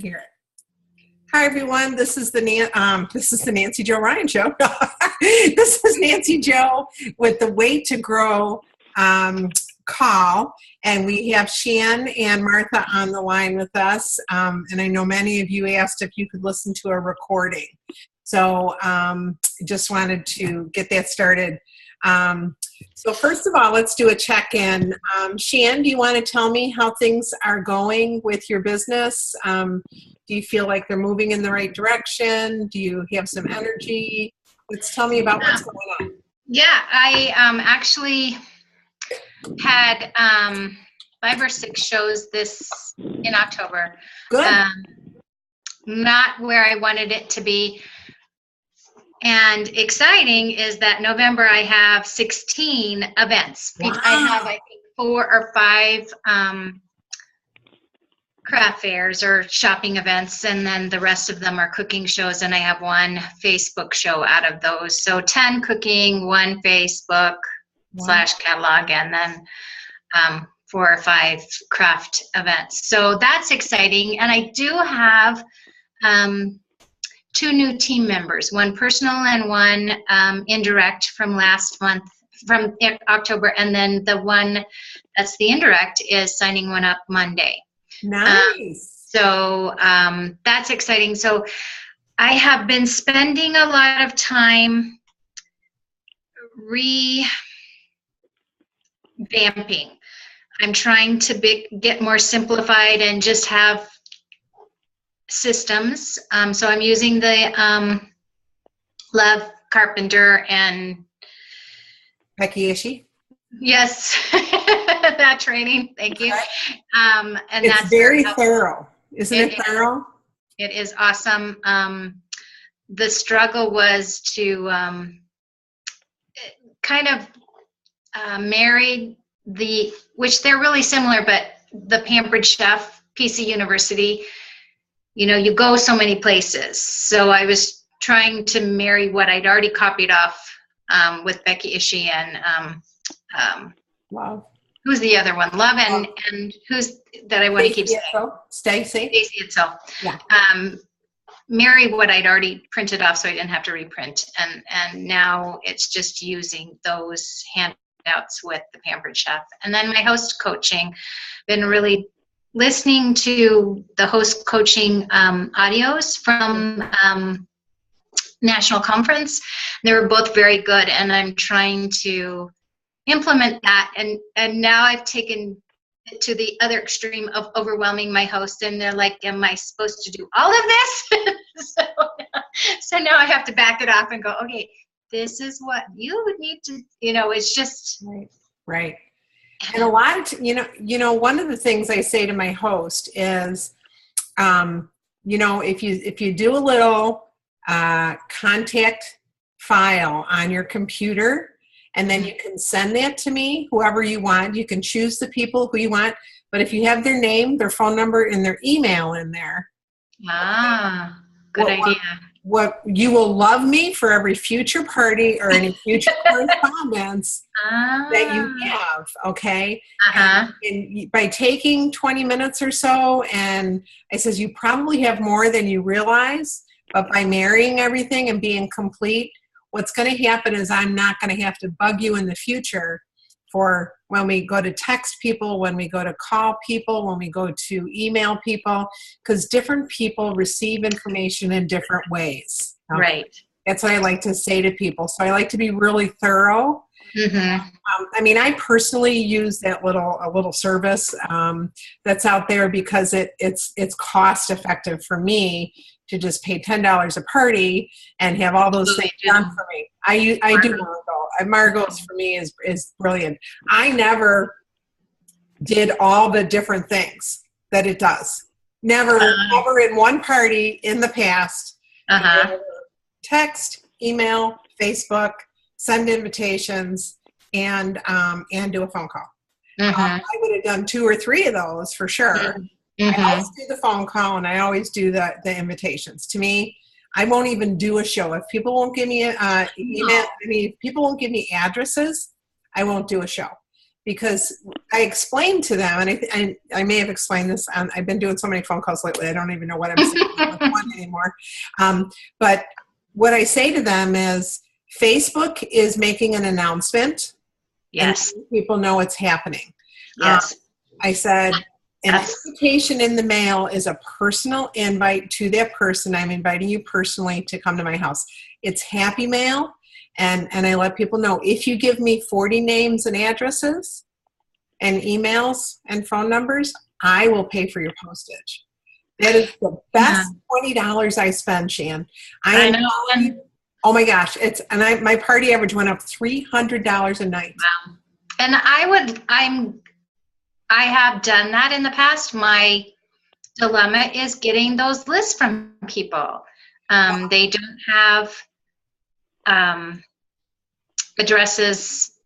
Hear it. Hi everyone. This is the Nancy Jo Ryan Show. This is Nancy Jo with the Way to Grow call, and we have Shan and Martha on the line with us. And I know many of you asked if you could listen to a recording, so just wanted to get that started. So first of all, let's do a check-in. Shan, do you want to tell me how things are going with your business? Do you feel like they're moving in the right direction? Do you have some energy? Let's tell me about what's going on. Yeah, I actually had 5 or 6 shows in October. Good. Not where I wanted it to be. And exciting is that November I have 16 events. Wow. I have, I think, 4 or 5 craft fairs or shopping events, and then the rest of them are cooking shows, and I have 1 Facebook show out of those. So 10 cooking, 1 Facebook / catalog, and then 4 or 5 craft events. So that's exciting. And I do have 2 new team members, 1 personal and 1 indirect from last month, from October, and then the one that's the indirect is signing one up Monday. Nice. So that's exciting. So I have been spending a lot of time revamping. I'm trying to get more simplified and just have systems. So I'm using the Love Carpenter and Becky Ishii. Yes, that training. Thank you. And it's that's very thorough. Isn't it thorough? It is awesome. The struggle was to kind of marry which they're really similar, but the Pampered Chef, PC University, you go so many places. So I was trying to marry what I'd already copied off with Becky Ishii and Wow. Who's the other one? Love and who's that I want to keep saying? Stacy Itself. Yeah. Marry what I'd already printed off, so I didn't have to reprint, and now it's just using those handouts with the Pampered Chef. And then my host coaching, been really listening to the host coaching audios from National Conference. They were both very good, and I'm trying to implement that. And now I've taken it to the other extreme of overwhelming my host, and they're like, am I supposed to do all of this? So now I have to back it off and go, okay, this is what you would need to, it's just right. And a lot of one of the things I say to my host is, if you do a little contact file on your computer, and then you can send that to me, whoever you want. You can choose the people who you want, but if you have their name, their phone number, and their email in there, good idea. What you will love me for every future party or any future correspondence that you have, okay? And by taking 20 minutes or so, and I says you probably have more than you realize, but by marrying everything and being complete, what's going to happen is I'm not going to have to bug you in the future for when we go to text people, when we go to call people, when we go to email people, because different people receive information in different ways. Okay? Right. That's what I like to say to people. So I like to be really thorough. I personally use that little service that's out there because it's cost effective for me to just pay $10 a party and have all those things done for me. I do Margot. Margot's for me is brilliant. I never did all the different things that it does. Never in one party in the past. Text, email, Facebook, send invitations, and do a phone call. I would have done 2 or 3 of those for sure. I always do the phone call, and I always do the invitations. To me, I won't even do a show if people won't give me email. If people won't give me addresses, I won't do a show. because I explained to them, and I may have explained this. I've been doing so many phone calls lately, I don't even know what I'm saying with one anymore. But what I say to them is, Facebook is making an announcement. Yes. And people know it's happening. Yes. I said, an invitation in the mail is a personal invite to that person. I'm inviting you personally to come to my house. It's Happy Mail. And I let people know, if you give me 40 names and addresses and emails and phone numbers, I will pay for your postage. That is the best $20 I spend, Shan. I know. Oh my gosh, my party average went up $300 a night. Wow. And I have done that in the past. My dilemma is getting those lists from people. They don't have addresses,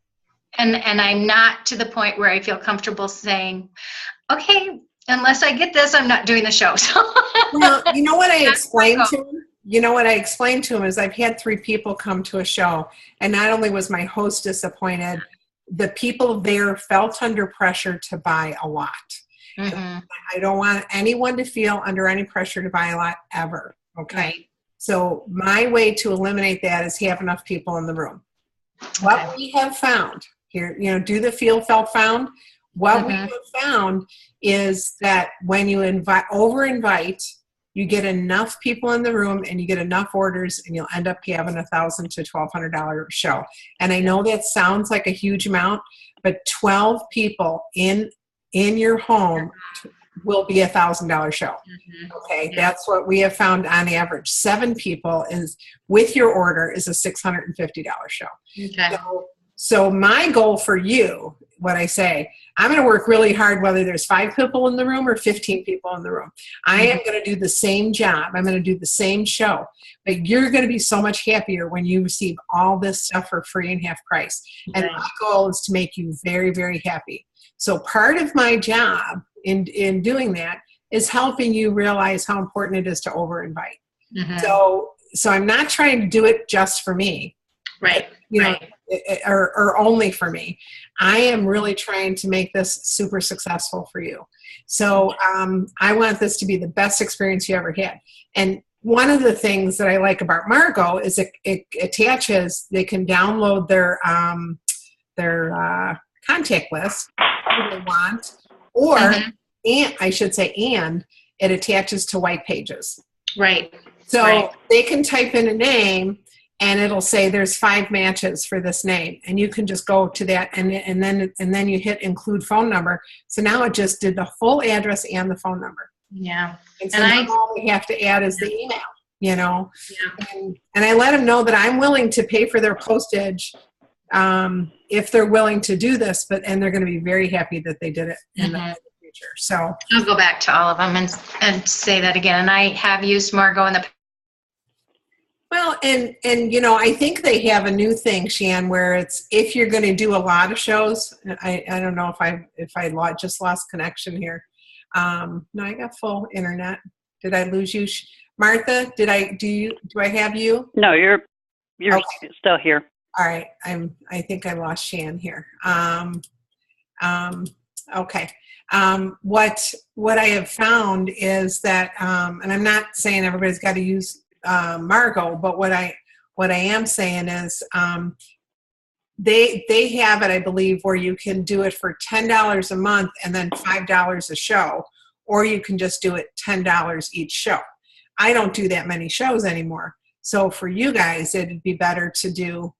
and I'm not to the point where I feel comfortable saying, okay, unless I get this, I'm not doing the show. So well, you know what I explained to him? You know what I explained to him is, I've had 3 people come to a show, and not only was my host disappointed, the people there felt under pressure to buy a lot. Mm-hmm. I don't want anyone to feel under any pressure to buy a lot ever. Okay. Right. So my way to eliminate that is have enough people in the room. Okay. What we have found here, do the feel, felt, found. What we have found is that when you over-invite, you get enough people in the room and you get enough orders, and you'll end up having $1,000 to $1,200 show. And I know that sounds like a huge amount, but 12 people in your home will be $1,000 show. Okay, that's what we have found on average. 7 people is with your order is a $650 show. Okay. So my goal for you, what I say, I'm going to work really hard whether there's 5 people in the room or 15 people in the room. I am going to do the same job. I'm going to do the same show. But you're going to be so much happier when you receive all this stuff for free and half price. And my goal is to make you very, very happy. So part of my job in doing that is helping you realize how important it is to over-invite. So I'm not trying to do it just for me. Right. Or only for me. I am really trying to make this super successful for you. So I want this to be the best experience you ever had. And one of the things that I like about Margot is it attaches, they can download their contact list if they want, or, and I should say, and it attaches to white pages. Right. So they can type in a name, and it'll say there's 5 matches for this name, and you can just go to that, and then you hit include phone number. So now it just did the full address and the phone number. Yeah. And so now all we have to add is the email. Yeah. And I let them know that I'm willing to pay for their postage if they're willing to do this, and they're going to be very happy that they did it in the future. So I'll go back to all of them and say that again. And I have used Margot in the past. Well, and I think they have a new thing, Shan, where it's, if you're going to do a lot of shows, I don't know if I just lost connection here. No, I got full internet. Did I lose you, Martha? Do I have you? No, you're okay. Still here. All right, I think I lost Shan here. Okay. What I have found is that, and I'm not saying everybody's got to use Margot, but what I am saying is they have it, I believe, where you can do it for $10 a month and then $5 a show, or you can just do it $10 each show. I don't do that many shows anymore, so for you guys it'd be better to do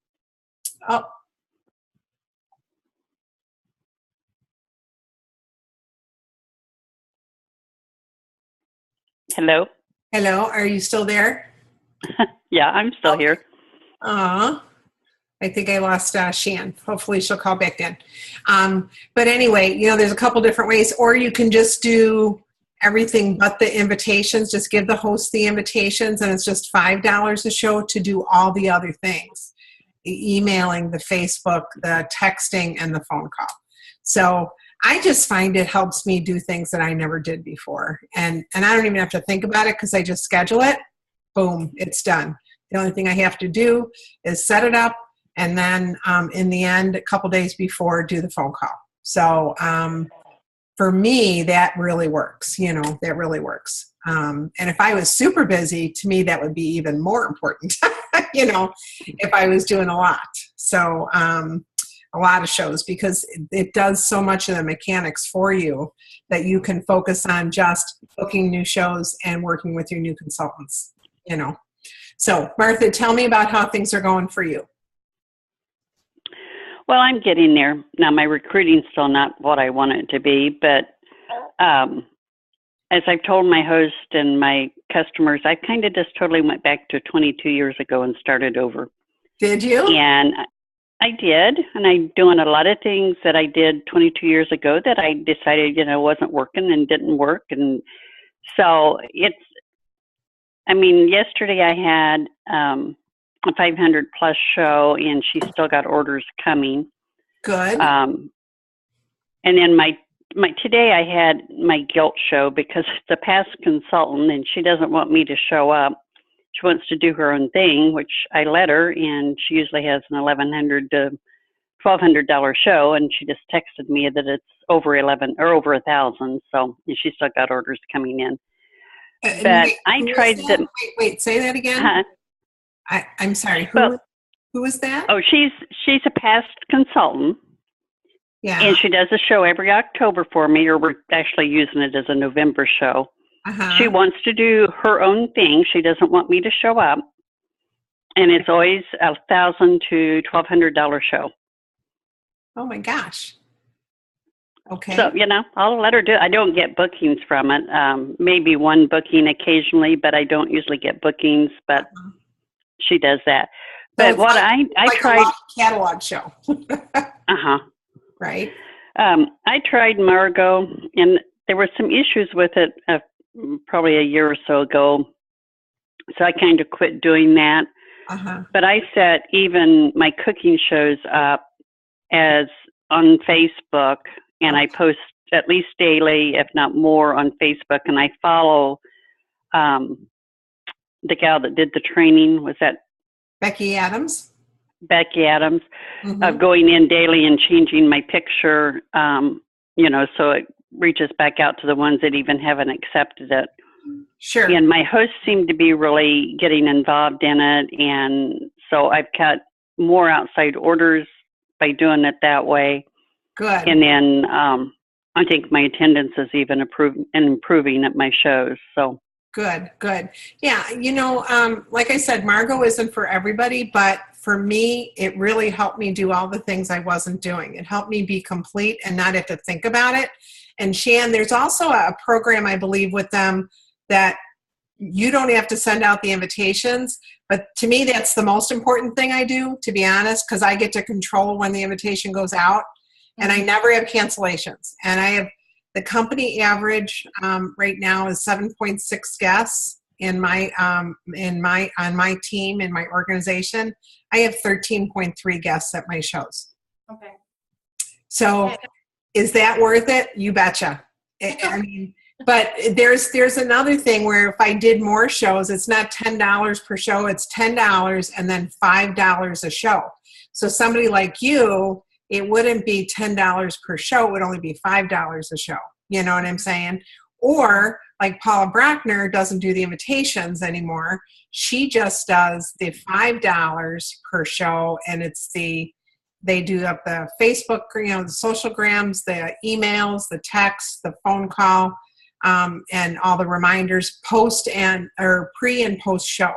Hello, are you still there? Yeah, I'm still here. I think I lost Shan. Hopefully she'll call back in. But anyway, there's a couple different ways, or you can just do everything but the invitations. Just give the host the invitations, and it's just $5 a show to do all the other things. The emailing, the Facebook, the texting, and the phone call. So I just find it helps me do things that I never did before. And I don't even have to think about it because I just schedule it. Boom, it's done. The only thing I have to do is set it up, and then in the end, a couple days before, do the phone call. So for me, that really works. That really works. And if I was super busy, to me, that would be even more important, if I was doing a lot. So a lot of shows, because it does so much of the mechanics for you that you can focus on just booking new shows and working with your new consultants, So Martha, tell me about how things are going for you. Well, I'm getting there. Now, my recruiting's still not what I want it to be, but as I've told my host and my customers, I kind of just totally went back to 22 years ago and started over. Did you? And I did, and I'm doing a lot of things that I did 22 years ago that I decided, wasn't working and didn't work. And so yesterday I had a 500 plus show, and she still got orders coming. Good. And then today I had my guilt show because it's a past consultant and she doesn't want me to show up. She wants to do her own thing, which I let her, and she usually has an $1,100 to $1,200 show, and she just texted me that it's over 11 or over 1,000. So and she still got orders coming in. But I tried to wait, say that again. I'm sorry. Who is that? Oh, she's a past consultant. Yeah. And she does a show every October for me, or we're actually using it as a November show. Uh-huh. She wants to do her own thing. She doesn't want me to show up. And it's always $1,000 to $1,200 show. Oh my gosh. Okay. So, I'll let her do it. I don't get bookings from it. Maybe one booking occasionally, but I don't usually get bookings, but she does that. But so what like, I like tried. A catalog show. Uh-huh. Right. I tried Margot, and there were some issues with it probably a year or so ago. So I kind of quit doing that. Uh-huh. But I set even my cooking shows up as on Facebook, and I post at least daily, if not more, on Facebook. And I follow the gal that did the training. Was that Becky Adams? Becky Adams, Mm-hmm. of going in daily and changing my picture, so it reaches back out to the ones that even haven't accepted it. Sure. And my hosts seem to be really getting involved in it. And so I've got more outside orders by doing it that way. Good. And then I think my attendance is even improving at my shows. So Good. Yeah. Like I said, Margot isn't for everybody, but for me, it really helped me do all the things I wasn't doing. It helped me be complete and not have to think about it. And Shan, there's also a program, I believe, with them that you don't have to send out the invitations. But to me, that's the most important thing I do, to be honest, because I get to control when the invitation goes out. And I never have cancellations. And I have the company average right now is 7.6 guests on my team, in my organization. I have 13.3 guests at my shows. Okay. So is that worth it? You betcha. But there's another thing where if I did more shows, it's not $10 per show, it's $10 and then $5 a show. So somebody like you, it wouldn't be $10 per show, it would only be $5 a show. You know what I'm saying? Or like Paula Brockner doesn't do the invitations anymore. She just does the $5 per show, and they do up the Facebook, the social grams, the emails, the texts, the phone call, and all the reminders, pre and post show.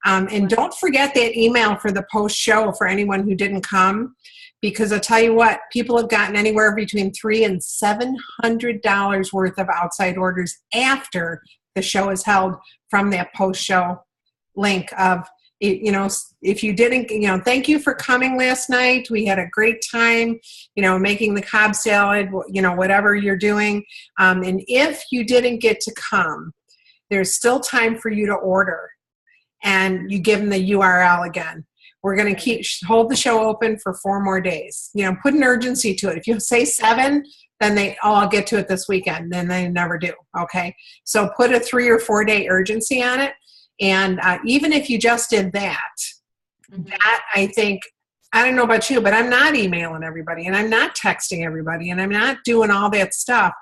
And don't forget that email for the post show for anyone who didn't come, because I'll tell you what, people have gotten anywhere between $300 and $700 worth of outside orders after the show is held from that post show link of, if you didn't, thank you for coming last night. We had a great time, making the Cobb salad, whatever you're doing. And if you didn't get to come, there's still time for you to order. And you give them the URL again. We're going to hold the show open for 4 more days. Put an urgency to it. If you say 7, then I'll get to it this weekend. Then they never do. Okay. So put a 3 or 4 day urgency on it. And even if you just did that I think I don't know about you, but I'm not emailing everybody, and I'm not texting everybody, and I'm not doing all that stuff.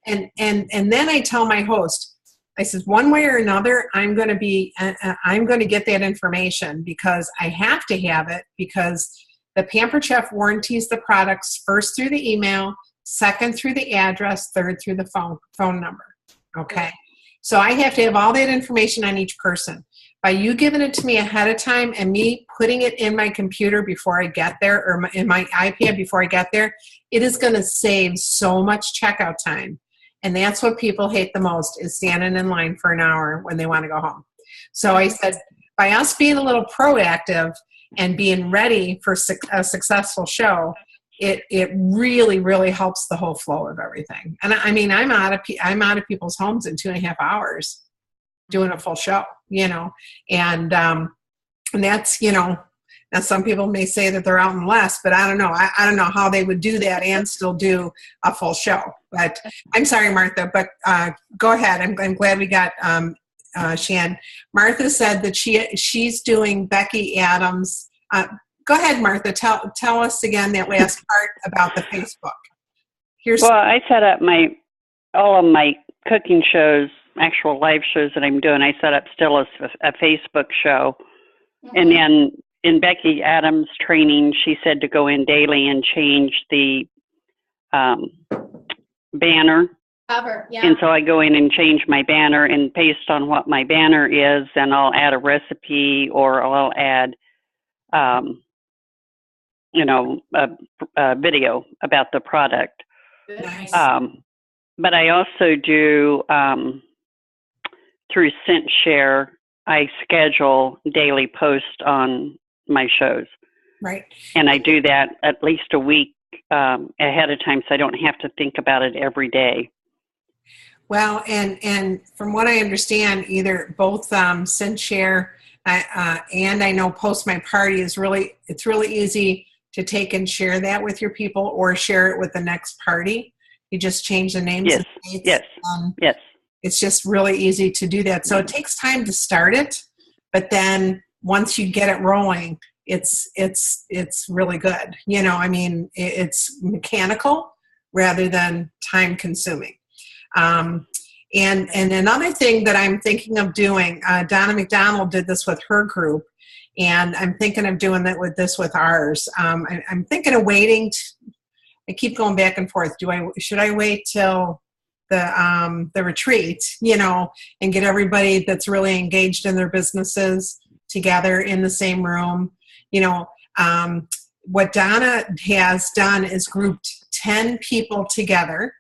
And then I tell my host, I said, one way or another, I'm going to get that information, because I have to have it, because the Pampered Chef warranties the products first through the email, second through the address, third through the phone number. Okay. So I have to have all that information on each person. By you giving it to me ahead of time and me putting it in my computer before I get there, or in my iPad before I get there, it is going to save so much checkout time. And that's what people hate the most, is standing in line for an hour when they want to go home. So I said, by us being a little proactive and being ready for a successful show, it really, really helps the whole flow of everything. And I mean, I'm out of people's homes in 2.5 hours doing a full show, and that's, now some people may say that they're out in less, but I don't know. I don't know how they would do that and still do a full show. But I'm sorry, Martha, but go ahead. I'm glad we got Shan. Martha said that she's doing Becky Adams. Go ahead, Martha. Tell us again that last part about the Facebook. Well, I set up all of my cooking shows, actual live shows that I'm doing. I set up still as a Facebook show. Mm-hmm. And then in Becky Adams' training, she said to go in daily and change the banner. Cover, yeah. And so I go in and change my banner, and based on what my banner is, then I'll add a recipe, or I'll add a video about the product. Nice. But I also do, through ScentShare, I schedule daily posts on my shows. Right. And I do that at least a week ahead of time, so I don't have to think about it every day. Well, and from what I understand, both ScentShare and I know Post My Party it's really easy to take and share that with your people, or share it with the next party. You just change the names. Yes. And dates. Yes. Yes. It's just really easy to do that. So it takes time to start it, but then once you get it rolling, it's really good. It's mechanical rather than time consuming. And another thing that I'm thinking of doing, Donna McDonald did this with her group, and I'm thinking of doing that with ours. I'm thinking of waiting. I keep going back and forth. Should I wait till the retreat, and get everybody that's really engaged in their businesses together in the same room? What Donna has done is grouped 10 people together.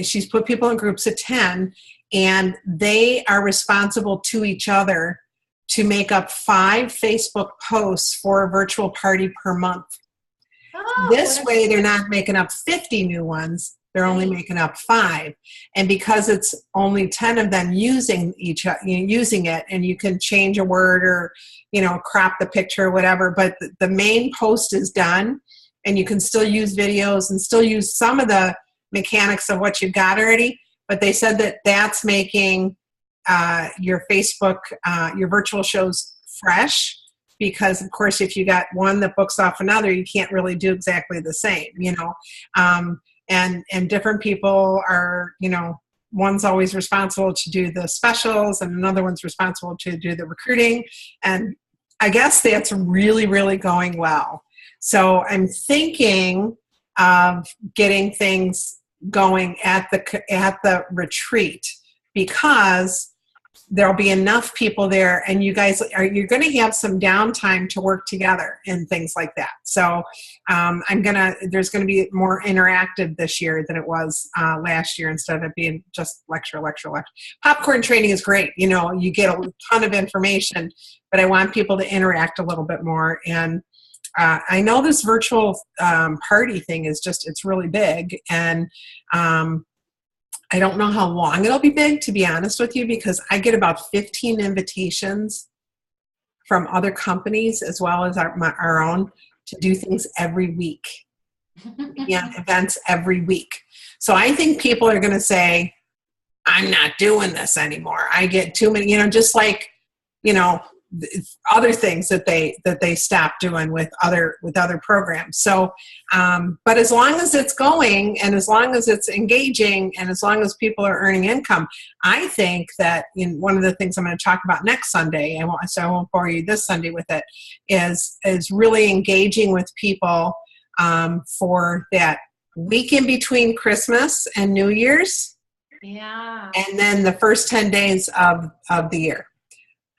She's put people in groups of 10, and they are responsible to each other to make up 5 Facebook posts for a virtual party per month. This way, they're not making up 50 new ones. They're only making up 5. And because it's only 10 of them using it, and you can change a word or, crop the picture or whatever, but the main post is done, and you can still use videos and still use some of the mechanics of what you've got already. But they said that that's making your Facebook, your virtual shows fresh, because of course, if you got one that books off another, you can't really do exactly the same, and different people are, one's always responsible to do the specials, and another one's responsible to do the recruiting. And I guess that's really, really going well. So I'm thinking of getting things going at the retreat, because there'll be enough people there, and you're going to have some downtime to work together and things like that. So there's going to be more interactive this year than it was last year, instead of it being just lecture. Popcorn training is great. You get a ton of information, but I want people to interact a little bit more. And I know this virtual party thing it's really big, and I don't know how long it'll be big, to be honest with you, because I get about 15 invitations from other companies as well as our own to do things every week. Events every week. So I think people are going to say, I'm not doing this anymore. I get too many, just like, other things that they stop doing with other programs. So, but as long as it's going, and as long as it's engaging, and as long as people are earning income, I think that one of the things I'm going to talk about next Sunday, so I won't bore you this Sunday with it, is really engaging with people for that week in between Christmas and New Year's. Yeah. And then the first 10 days of the year.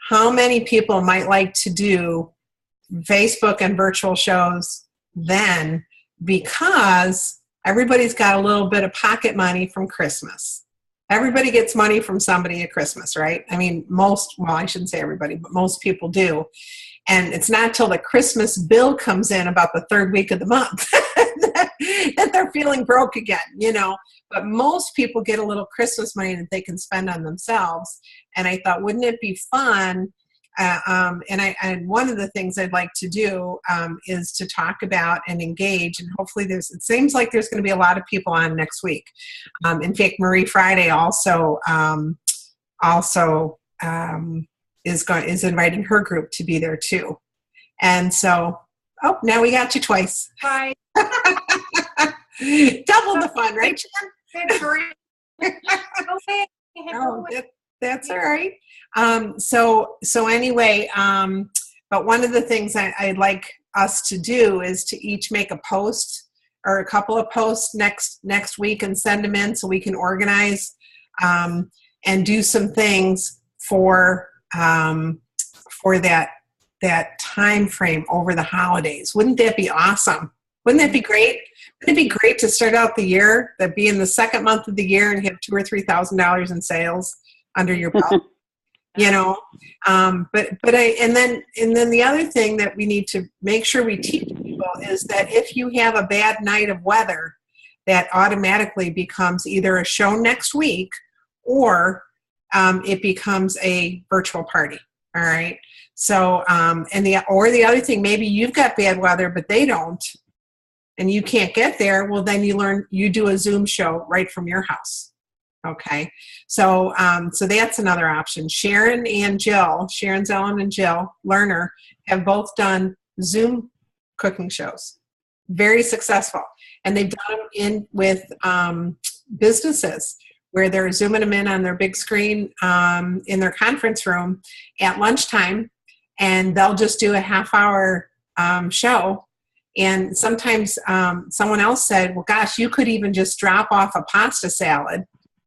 How many people might like to do Facebook and virtual shows then, because everybody's got a little bit of pocket money from Christmas. Everybody gets money from somebody at Christmas, right? I mean, I shouldn't say everybody, but most people do. And it's not till the Christmas bill comes in about the third week of the month that they're feeling broke again, But most people get a little Christmas money that they can spend on themselves. And I thought, wouldn't it be fun? And one of the things I'd like to do is to talk about and engage. And hopefully it seems like there's going to be a lot of people on next week. In fact, Marie Friday also is inviting her group to be there too. And so, now we got you twice. Hi. Double the fun, right, Jen? That's all right. So anyway, but one of the things I'd like us to do is to each make a post or a couple of posts next week and send them in so we can organize and do some things for that time frame over the holidays. Wouldn't that be awesome? Wouldn't that be great? Wouldn't it be great to start out the year, that be in the second month of the year and have $2,000 or $3,000 in sales under your belt? And then the other thing that we need to make sure we teach people is that if you have a bad night of weather, that automatically becomes either a show next week or it becomes a virtual party. All right. So, the other thing, maybe you've got bad weather, but they don't, and you can't get there. Well, then you do a Zoom show right from your house. Okay. So that's another option. Sharon Zellin and Jill Lerner have both done Zoom cooking shows. Very successful. And they've done them with businesses where they're zooming them in on their big screen in their conference room at lunchtime, and they'll just do a half-hour show. And sometimes someone else said, well, gosh, you could even just drop off a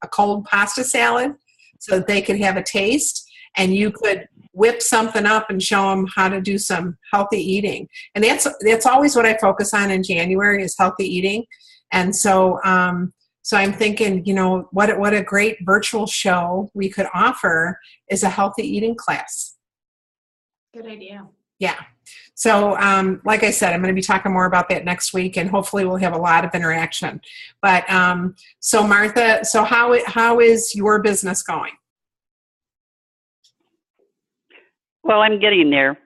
cold pasta salad, so that they could have a taste, and you could whip something up and show them how to do some healthy eating. And that's always what I focus on in January, is healthy eating. And so I'm thinking, what a great virtual show we could offer is a healthy eating class. Good idea. Yeah. So, like I said, I'm going to be talking more about that next week, and hopefully we'll have a lot of interaction. But so Martha, how is your business going? Well, I'm getting there.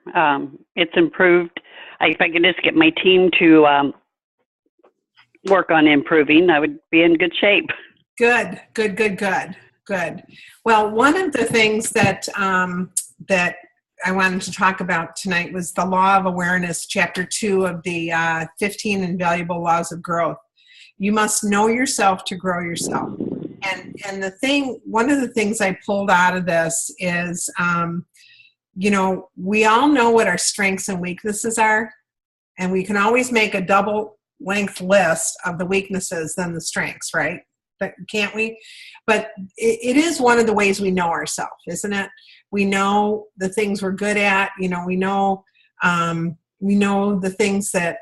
It's improved. If I could just get my team to work on improving, I would be in good shape. Good. Well, one of the things that I wanted to talk about tonight was the Law of Awareness, Chapter 2 of the 15 Invaluable Laws of Growth. You must know yourself to grow yourself. And one of the things I pulled out of this is, we all know what our strengths and weaknesses are, and we can always make a double length list of the weaknesses than the strengths, right? But can't we? But it is one of the ways we know ourselves, isn't it? We know the things we're good at. We know the things that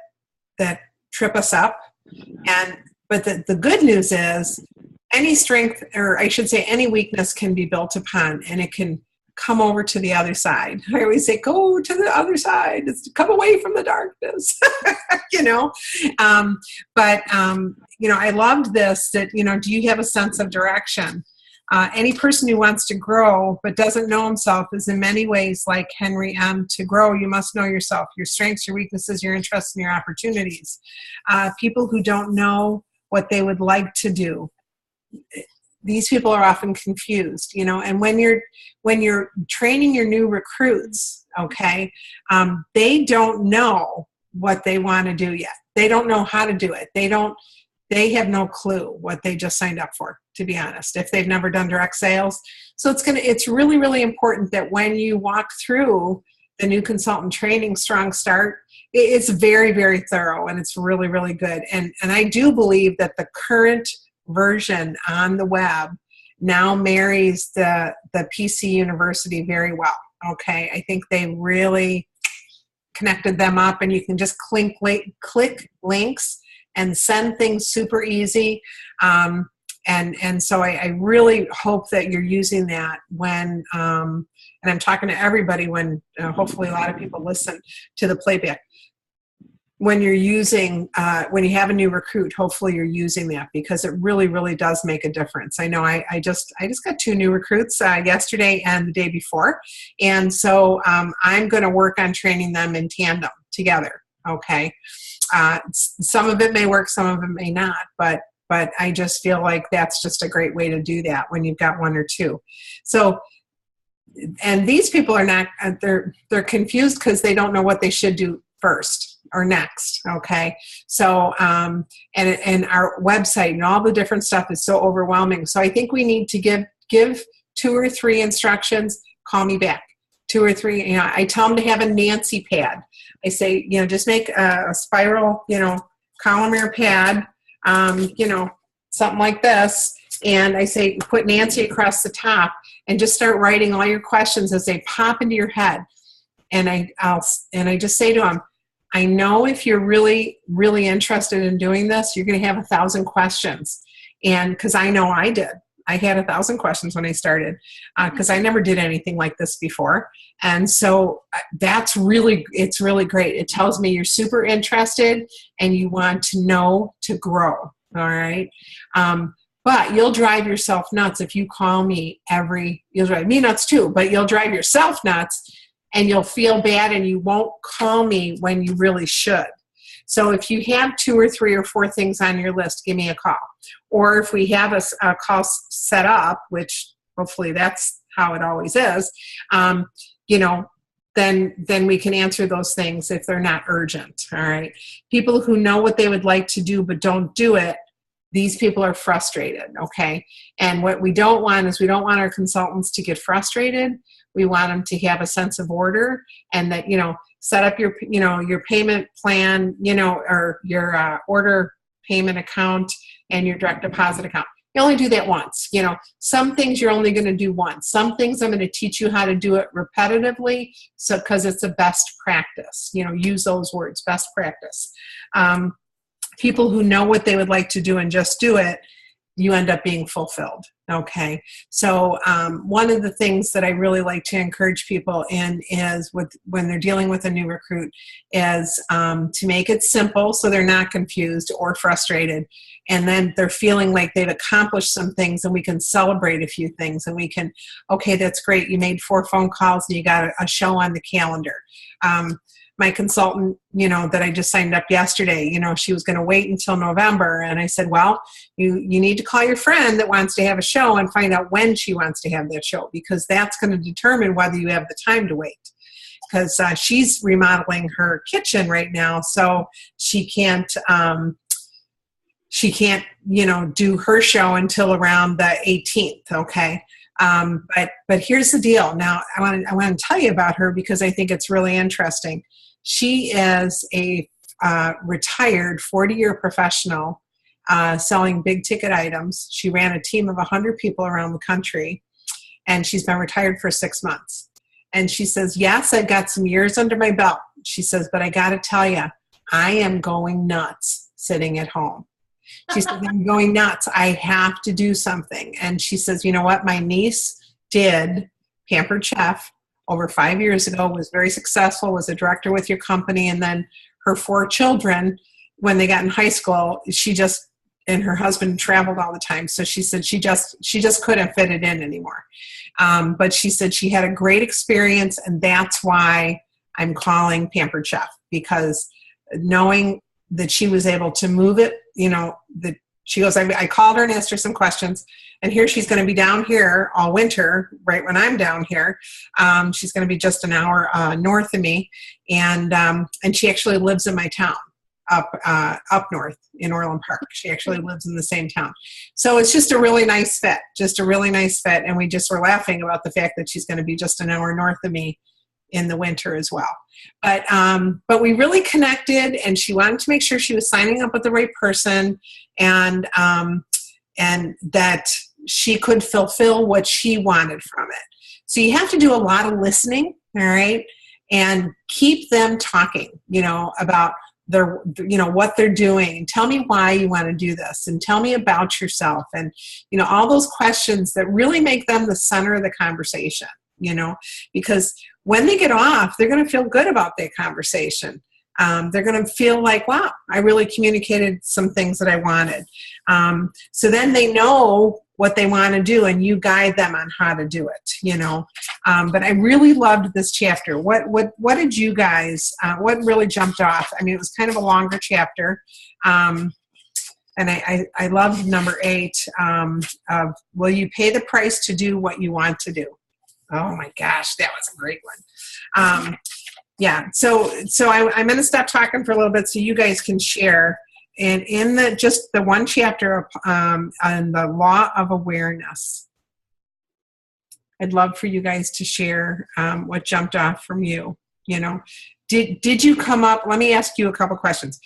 trip us up. But the good news is, any strength, or I should say any weakness, can be built upon, and it can come over to the other side. I always say, go to the other side. It's come away from the darkness, I loved this, that, do you have a sense of direction? Any person who wants to grow but doesn't know himself is in many ways like Henry M. To grow, you must know yourself, your strengths, your weaknesses, your interests, and your opportunities. People who don't know what they would like to do, these people are often confused, and when you're training your new recruits, okay, they don't know what they want to do yet. They don't know how to do it. They have no clue what they just signed up for, to be honest, if they've never done direct sales. So it's really, really important that when you walk through the new consultant training, Strong Start, it's very, very thorough, and it's really, really good. And I do believe that the current version on the web now marries the PC University very well. Okay, I think they really connected them up, and you can just click links and send things super easy. And so I really hope that you're using that when, and I'm talking to everybody when, hopefully a lot of people listen to the playback. When you're using, when you have a new recruit, hopefully you're using that, because it really, really does make a difference. I know I just got 2 new recruits yesterday and the day before. And so I'm going to work on training them in tandem together. Okay. Some of it may work, some of it may not, but I just feel like that's just a great way to do that when you've got 1 or 2. So, and these people are not, they're confused because they don't know what they should do first or next. Okay. So, and our website and all the different stuff is so overwhelming. So I think we need to give 2 or 3 instructions, call me back. 2 or 3, I tell them to have a Nancy pad. I say, just make a spiral, columnar pad, something like this. And I say, put Nancy across the top and just start writing all your questions as they pop into your head. And I just say to them, I know if you're really, really interested in doing this, you're going to have 1,000 questions. And because I know I did. I had 1,000 questions when I started, because I never did anything like this before. And so it's really great. It tells me you're super interested and you want to know to grow. All right. But you'll drive yourself nuts if you call me you'll drive me nuts too, but you'll drive yourself nuts and you'll feel bad and you won't call me when you really should. So if you have 2 or 3 or 4 things on your list, give me a call. Or if we have a call set up, which hopefully that's how it always is, then we can answer those things if they're not urgent. All right. People who know what they would like to do but don't do it, these people are frustrated. Okay. And what we don't want is we don't want our consultants to get frustrated. We want them to have a sense of order, and that, set up your payment plan, or your order payment account and your direct deposit account. You only do that once. Some things you're only going to do once. Some things I'm going to teach you how to do it repetitively, so because it's a best practice. Use those words, best practice. People who know what they would like to do and just do it, you end up being fulfilled. Okay. So one of the things that I really like to encourage people in is when they're dealing with a new recruit is to make it simple so they're not confused or frustrated. And then they're feeling like they've accomplished some things, and we can celebrate a few things, and we can, okay, that's great. You made 4 phone calls and you got a show on the calendar. My consultant, that I just signed up yesterday, she was going to wait until November. And I said, well, you need to call your friend that wants to have a show and find out when she wants to have that show, because that's going to determine whether you have the time to wait. Because she's remodeling her kitchen right now, so she can't, do her show until around the 18th. Okay. But here's the deal. Now I want to tell you about her because I think it's really interesting. She is a retired 40-year professional selling big ticket items. She ran a team of 100 people around the country, and she's been retired for 6 months. And she says, yes, I've got some years under my belt. She says, but I got to tell you, I am going nuts sitting at home. She said, I'm going nuts. I have to do something. And she says, you know what? My niece did Pampered Chef over 5 years ago, was very successful, was a director with your company. And then her 4 children, when they got in high school, and her husband traveled all the time. So she said she just couldn't fit it in anymore. But she said she had a great experience, and that's why I'm calling Pampered Chef, because knowing that she was able to move it, that She goes, I called her and asked her some questions, and here she's going to be down here all winter, right when I'm down here. She's going to be just an hour north of me, and she actually lives in my town up north in Orland Park. She actually lives in the same town. So it's just a really nice fit, and we just were laughing about the fact that she's going to be just an hour north of me in the winter as well. But we really connected, and she wanted to make sure she was signing up with the right person, and that she could fulfill what she wanted from it. So you have to do a lot of listening, all right, and keep them talking, about their, what they're doing, and tell me why you want to do this, and tell me about yourself, and all those questions that really make them the center of the conversation, because when they get off, they're going to feel good about their conversation. They're going to feel like, wow, I really communicated some things that I wanted. So then they know what they want to do, and you guide them on how to do it, But I really loved this chapter. What did you guys, what really jumped off? I mean, it was kind of a longer chapter. And I loved number 8, of will you pay the price to do what you want to do? Oh my gosh, that was a great one. Yeah, so I'm going to stop talking for a little bit so you guys can share. And in the one chapter on the law of awareness, I'd love for you guys to share what jumped off from you. Did you come up? Let me ask you a couple questions.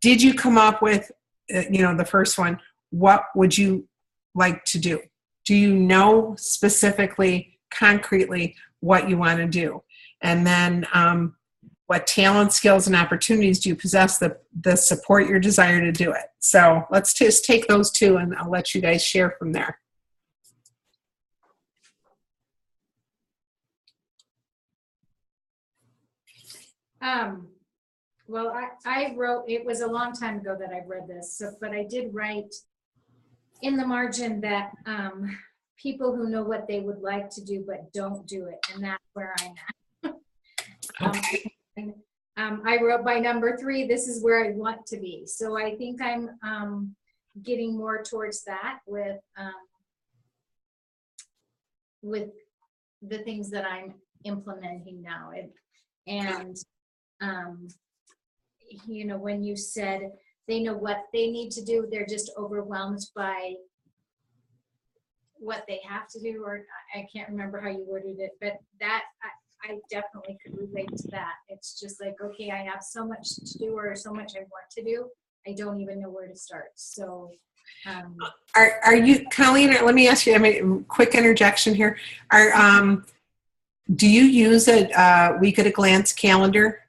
Did you come up with, the first one? What would you like to do? Do you know specifically, concretely, what you want to do? And then what talent, skills, and opportunities do you possess that support your desire to do it? So let's just take those 2, and I'll let you guys share from there. Well, I wrote, it was a long time ago that I read this, but I did write in the margin that people who know what they would like to do but don't do it, and that's where I'm at. Okay. I wrote by number 3, this is where I want to be. So I think I'm getting more towards that with the things that I'm implementing now. When you said they know what they need to do, they're just overwhelmed by what they have to do, or I can't remember how you worded it, but that I definitely could relate to that. It's just like, okay, I have so much to do, or so much I want to do, I don't even know where to start. So are you, Colleen, let me ask you, a quick interjection here. Do you use a week at a glance calendar?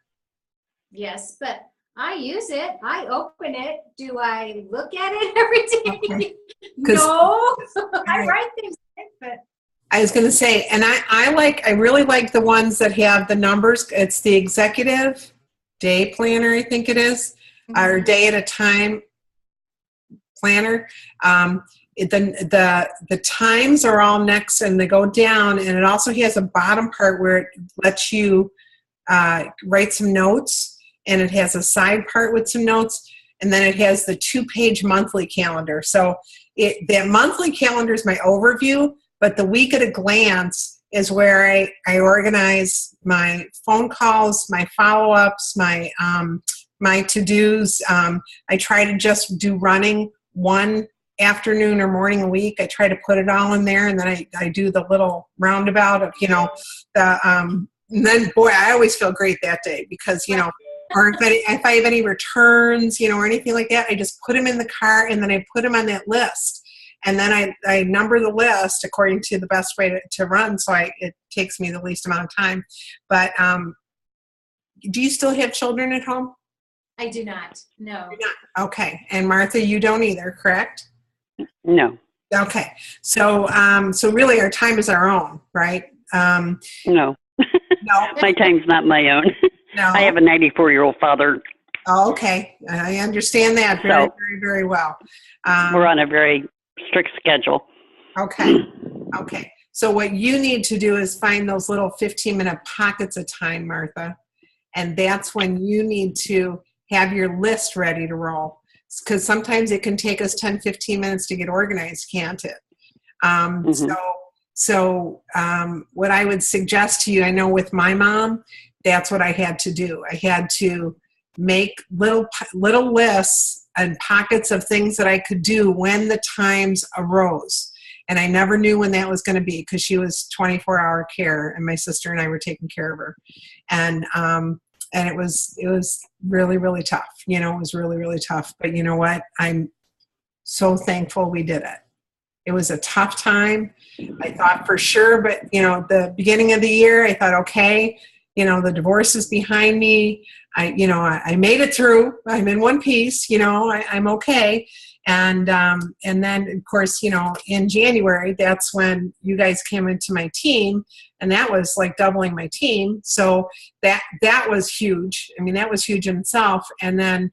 Yes, but I use it. I open it. Do I look at it every day? Okay. No. I write things in, but I was going to say, and I really like the ones that have the numbers. It's the executive day planner, I think it is, or day at a time planner. The times are all next, and they go down, and it also has a bottom part where it lets you write some notes, and it has a side part with some notes, and then it has the 2-page monthly calendar. So that monthly calendar is my overview, but the week at a glance is where I organize my phone calls, my follow-ups, my to-dos. I try to just do running one afternoon or morning a week. I try to put it all in there, and then I do the little roundabout of, and then, boy, I always feel great that day because, or if I have any returns, or anything like that, I just put them in the car, and then I put them on that list. And then I number the list according to the best way to run, so it takes me the least amount of time. But do you still have children at home? I do not. No. You're not. Okay. And Martha, you don't either, correct? No. Okay. So really our time is our own, right? No. No. My time's not my own. No. I have a 94-year-old father. Oh, okay. I understand that very, very, very well. We're on a very strict schedule. Okay. Okay. So what you need to do is find those little 15-minute pockets of time, Martha. And that's when you need to have your list ready to roll. because sometimes it can take us 10, 15 minutes to get organized, can't it? So what I would suggest to you, I know with my mom, that's what I had to do. I had to make little lists and pockets of things that I could do when the times arose. And I never knew when that was going to be, because she was 24-hour care, and my sister and I were taking care of her. And it was really, really tough. You know, it was really, really tough. But you know what? I'm so thankful we did it. It was a tough time. I thought for sure, but you know, the beginning of the year, I thought, okay, you know, the divorce is behind me. I made it through. I'm in one piece. You know, I'm okay. And then, of course, you know, in January, that's when you guys came into my team, and that was like doubling my team. So that was huge. I mean, that was huge in itself. And then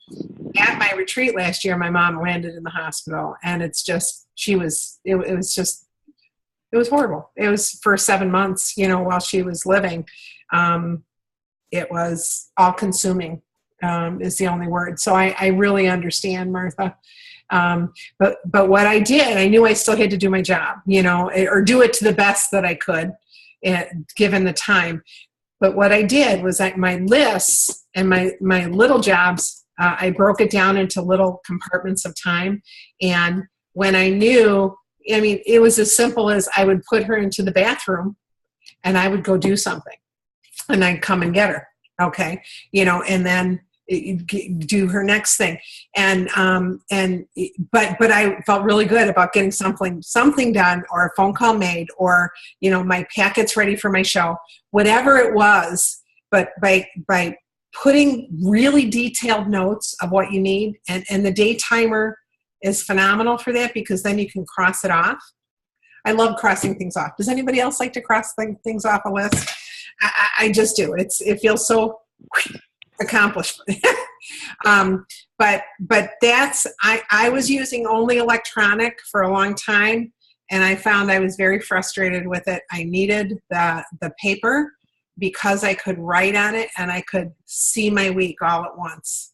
at my retreat last year, my mom landed in the hospital, and it was horrible. It was for 7 months, you know, while she was living. It was all consuming, is the only word. So I really understand, Martha. But what I did, I knew I still had to do my job, you know, or do it to the best that I could, given the time. But what I did was my lists and my little jobs, I broke it down into little compartments of time. And when I knew, I mean, it was as simple as I would put her into the bathroom and I would go do something, and I'd come and get her. Okay. You know, and then do her next thing. But I felt really good about getting something done, or a phone call made, or, you know, my packets ready for my show, whatever it was. But by putting really detailed notes of what you need, and the day timer is phenomenal for that, because then you can cross it off. I love crossing things off. Does anybody else like to cross things off a list? I just do. It feels so accomplished. But that's, I was using only electronic for a long time, and I found I was very frustrated with it. I needed the paper, because I could write on it and I could see my week all at once.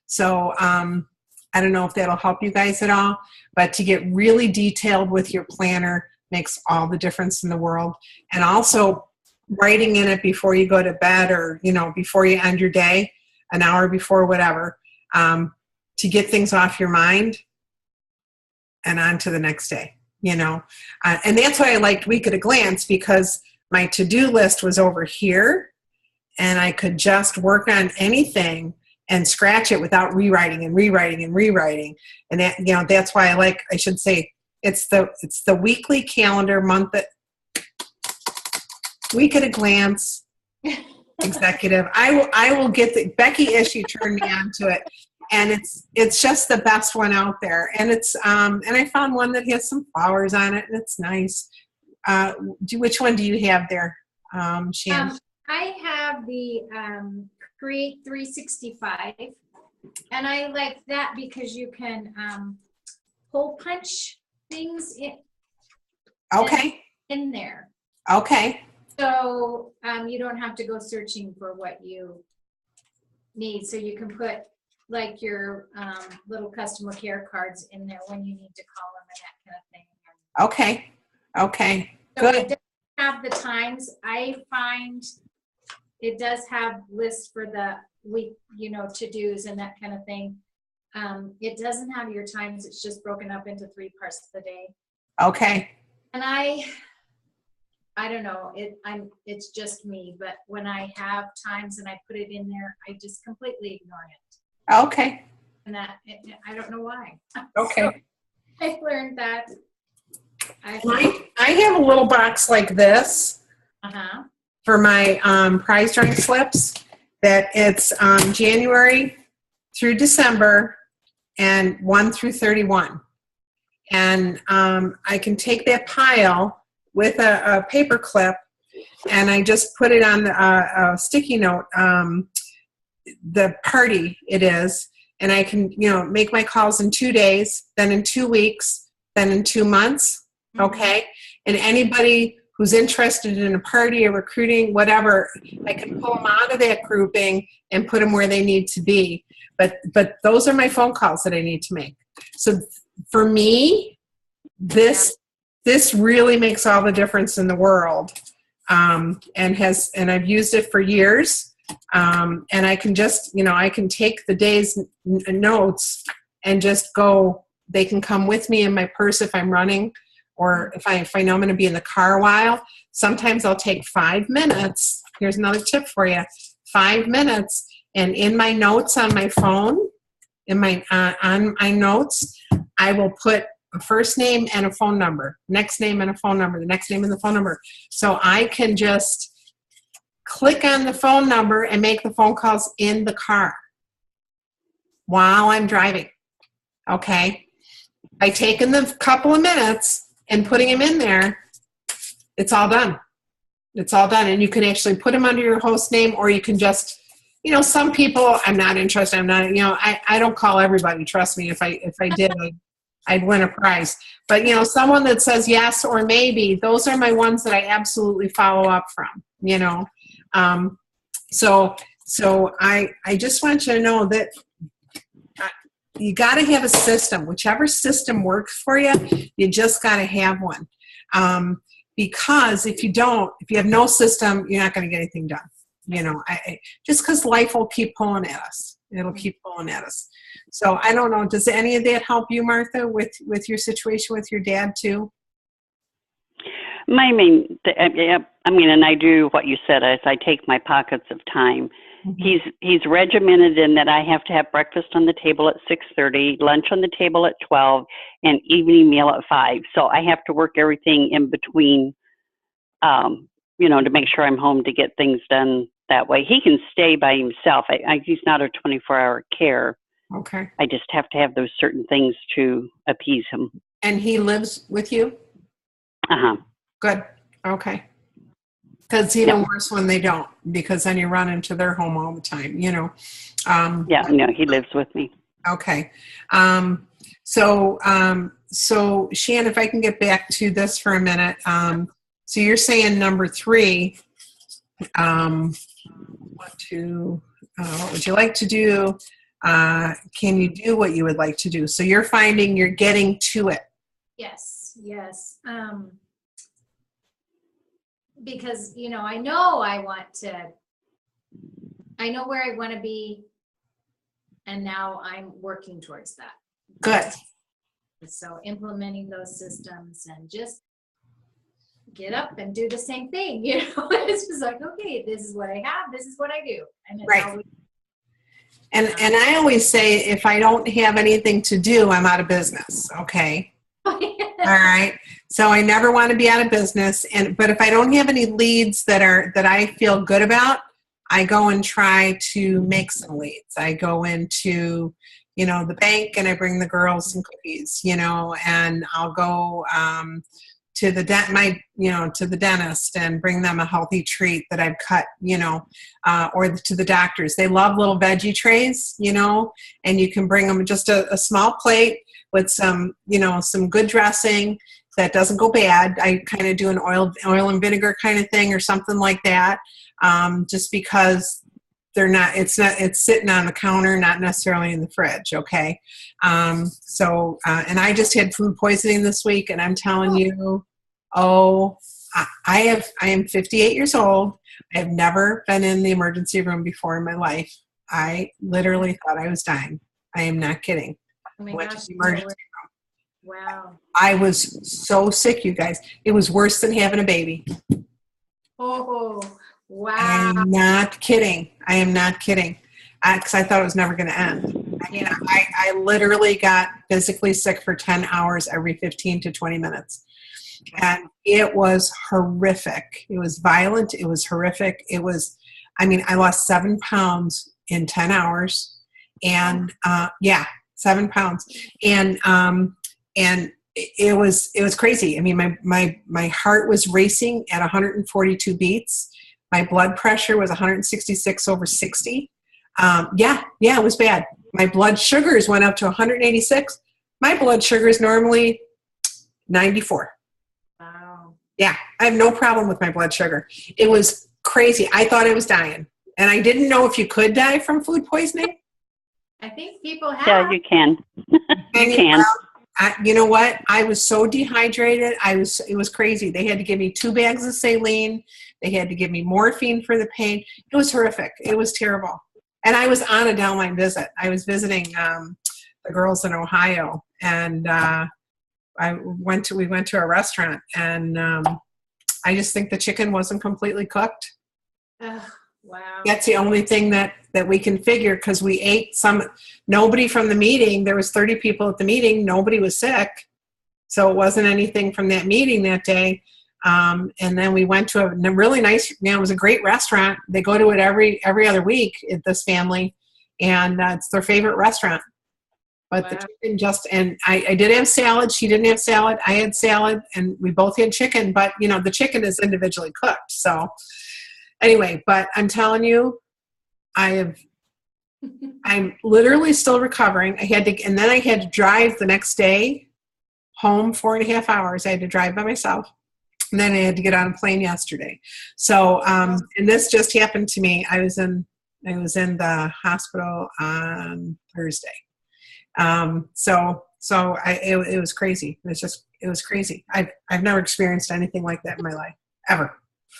So I don't know if that'll help you guys at all, but to get really detailed with your planner makes all the difference in the world. And also writing in it before you go to bed, or, you know, before you end your day, an hour before, whatever, to get things off your mind and on to the next day, you know. And that's why I liked Week at a Glance, because my to-do list was over here, and I could just work on anything and scratch it without rewriting. And that, you know, that's why I should say, it's the weekly calendar month, Week at a Glance executive. I will get Becky Ishii turned me on to it, and it's just the best one out there. And it's and I found one that has some flowers on it, and it's nice. Which one do you have there, Shan? I have the Create 365, and I like that because you can hole punch things in there. Okay. So you don't have to go searching for what you need. So you can put like your little customer care cards in there when you need to call them and that kind of thing. Okay. So Good. it does have the times. I find it does have lists for the week, you know, to-dos and that kind of thing. It doesn't have your times. It's just broken up into 3 parts of the day. Okay. And I don't know, it's just me, but when I have times and I put it in there, I just completely ignore it. Okay. And that, I don't know why. Okay. So I learned that. I have a little box like this for my prize drawing slips, that it's January through December and 1 through 31. And I can take that pile with a paper clip, and I just put it on a sticky note, the party it is, and I can, you know, make my calls in 2 days, then in 2 weeks, then in 2 months. Okay. And anybody who's interested in a party or recruiting, whatever, I can pull them out of that grouping and put them where they need to be. But those are my phone calls that I need to make. So for me, this really makes all the difference in the world, and I've used it for years. And I can just, I can take the day's notes and just go. They can come with me in my purse if I'm running, or if I know I'm going to be in the car a while. Sometimes I'll take 5 minutes. Here's another tip for you: 5 minutes, and in my notes on my phone, in my on my notes, I will put a first name and a phone number, next name and a phone number, the next name and the phone number. So I can just click on the phone number and make the phone calls in the car while I'm driving. Okay? By taking the couple of minutes and putting them in there, it's all done. It's all done. And you can actually put them under your host name, or you can just, some people, I'm not interested. I'm not, I don't call everybody. Trust me. If I did, I'd win a prize. But, someone that says yes or maybe, those are my ones that I absolutely follow up from, So I just want you to know that you got to have a system. Whichever system works for you, you just got to have one. Because if you have no system, you're not going to get anything done. Just because life will keep pulling at us. It'll keep pulling at us. So I don't know. Does any of that help you, Martha, with your situation with your dad too? And I do what you said, is I take my pockets of time. Mm-hmm. He's regimented in that I have to have breakfast on the table at 6:30, lunch on the table at 12, and evening meal at 5. So I have to work everything in between, to make sure I'm home to get things done that way. He can stay by himself. He's not a 24-hour care. Okay. I just have to have those certain things to appease him. And he lives with you? Uh-huh. Good. Okay. Because it's even worse when they don't, because then you run into their home all the time, He lives with me. Okay. So Shan, if I can get back to this for a minute. So you're saying number 3, what would you like to do? Can you do what you would like to do? So you're finding you're getting to it. Yes. Because, I know where I want to be, and now I'm working towards that. Good. So implementing those systems and just get up and do the same thing, it's just like, okay, this is what I have, this is what I do. And it's right. Always, and I always say, if I don't have anything to do, I'm out of business. Okay. All right. So I never want to be out of business. But if I don't have any leads that I feel good about, I go and try to make some leads. I go into, the bank, and I bring the girls some cookies, and I'll go to the dentist and bring them a healthy treat that I've cut, or to the doctors. They love little veggie trays, and you can bring them just a small plate with some, some good dressing that doesn't go bad. I kind of do an oil and vinegar kind of thing or something like that, just because it's sitting on the counter, not necessarily in the fridge. Okay. And I just had food poisoning this week, and I'm telling you, I am 58 years old. I have never been in the emergency room before in my life. I literally thought I was dying. I am not kidding. oh my Went gosh, to the emergency room. Wow. I was so sick, you guys. It was worse than having a baby. Oh, wow. I'm not kidding. I am not kidding. Because I thought it was never going to end. I literally got physically sick for 10 hours every 15 to 20 minutes. And it was horrific. It was violent. It was horrific. I lost 7 pounds in 10 hours. And 7 pounds. And it was crazy. My heart was racing at 142 beats. My blood pressure was 166 over 60. It was bad. My blood sugars went up to 186. My blood sugar is normally 94. Wow. Yeah, I have no problem with my blood sugar. It was crazy. I thought I was dying. And I didn't know if you could die from food poisoning. I think people have. Yeah, you can. You can. Well, you know what? I was so dehydrated. It was crazy. They had to give me 2 bags of saline. They had to give me morphine for the pain. It was horrific. It was terrible. And I was on a downline visit. I was visiting the girls in Ohio, and we went to a restaurant, and I just think the chicken wasn't completely cooked. Wow. That's the only thing that we can figure, because we ate nobody from the meeting. There was 30 people at the meeting. Nobody was sick. So it wasn't anything from that meeting that day. And then we went to a really nice, it was a great restaurant. They go to it every other week, this family, and it's their favorite restaurant. But the chicken and I did have salad. She didn't have salad. I had salad, and we both had chicken, but the chicken is individually cooked. So anyway, but I'm telling you, I'm literally still recovering. And then I had to drive the next day home 4.5 hours. I had to drive by myself. And then I had to get on a plane yesterday. So, and this just happened to me. I was in the hospital on Thursday. It was crazy. It was crazy. I've never experienced anything like that in my life, ever.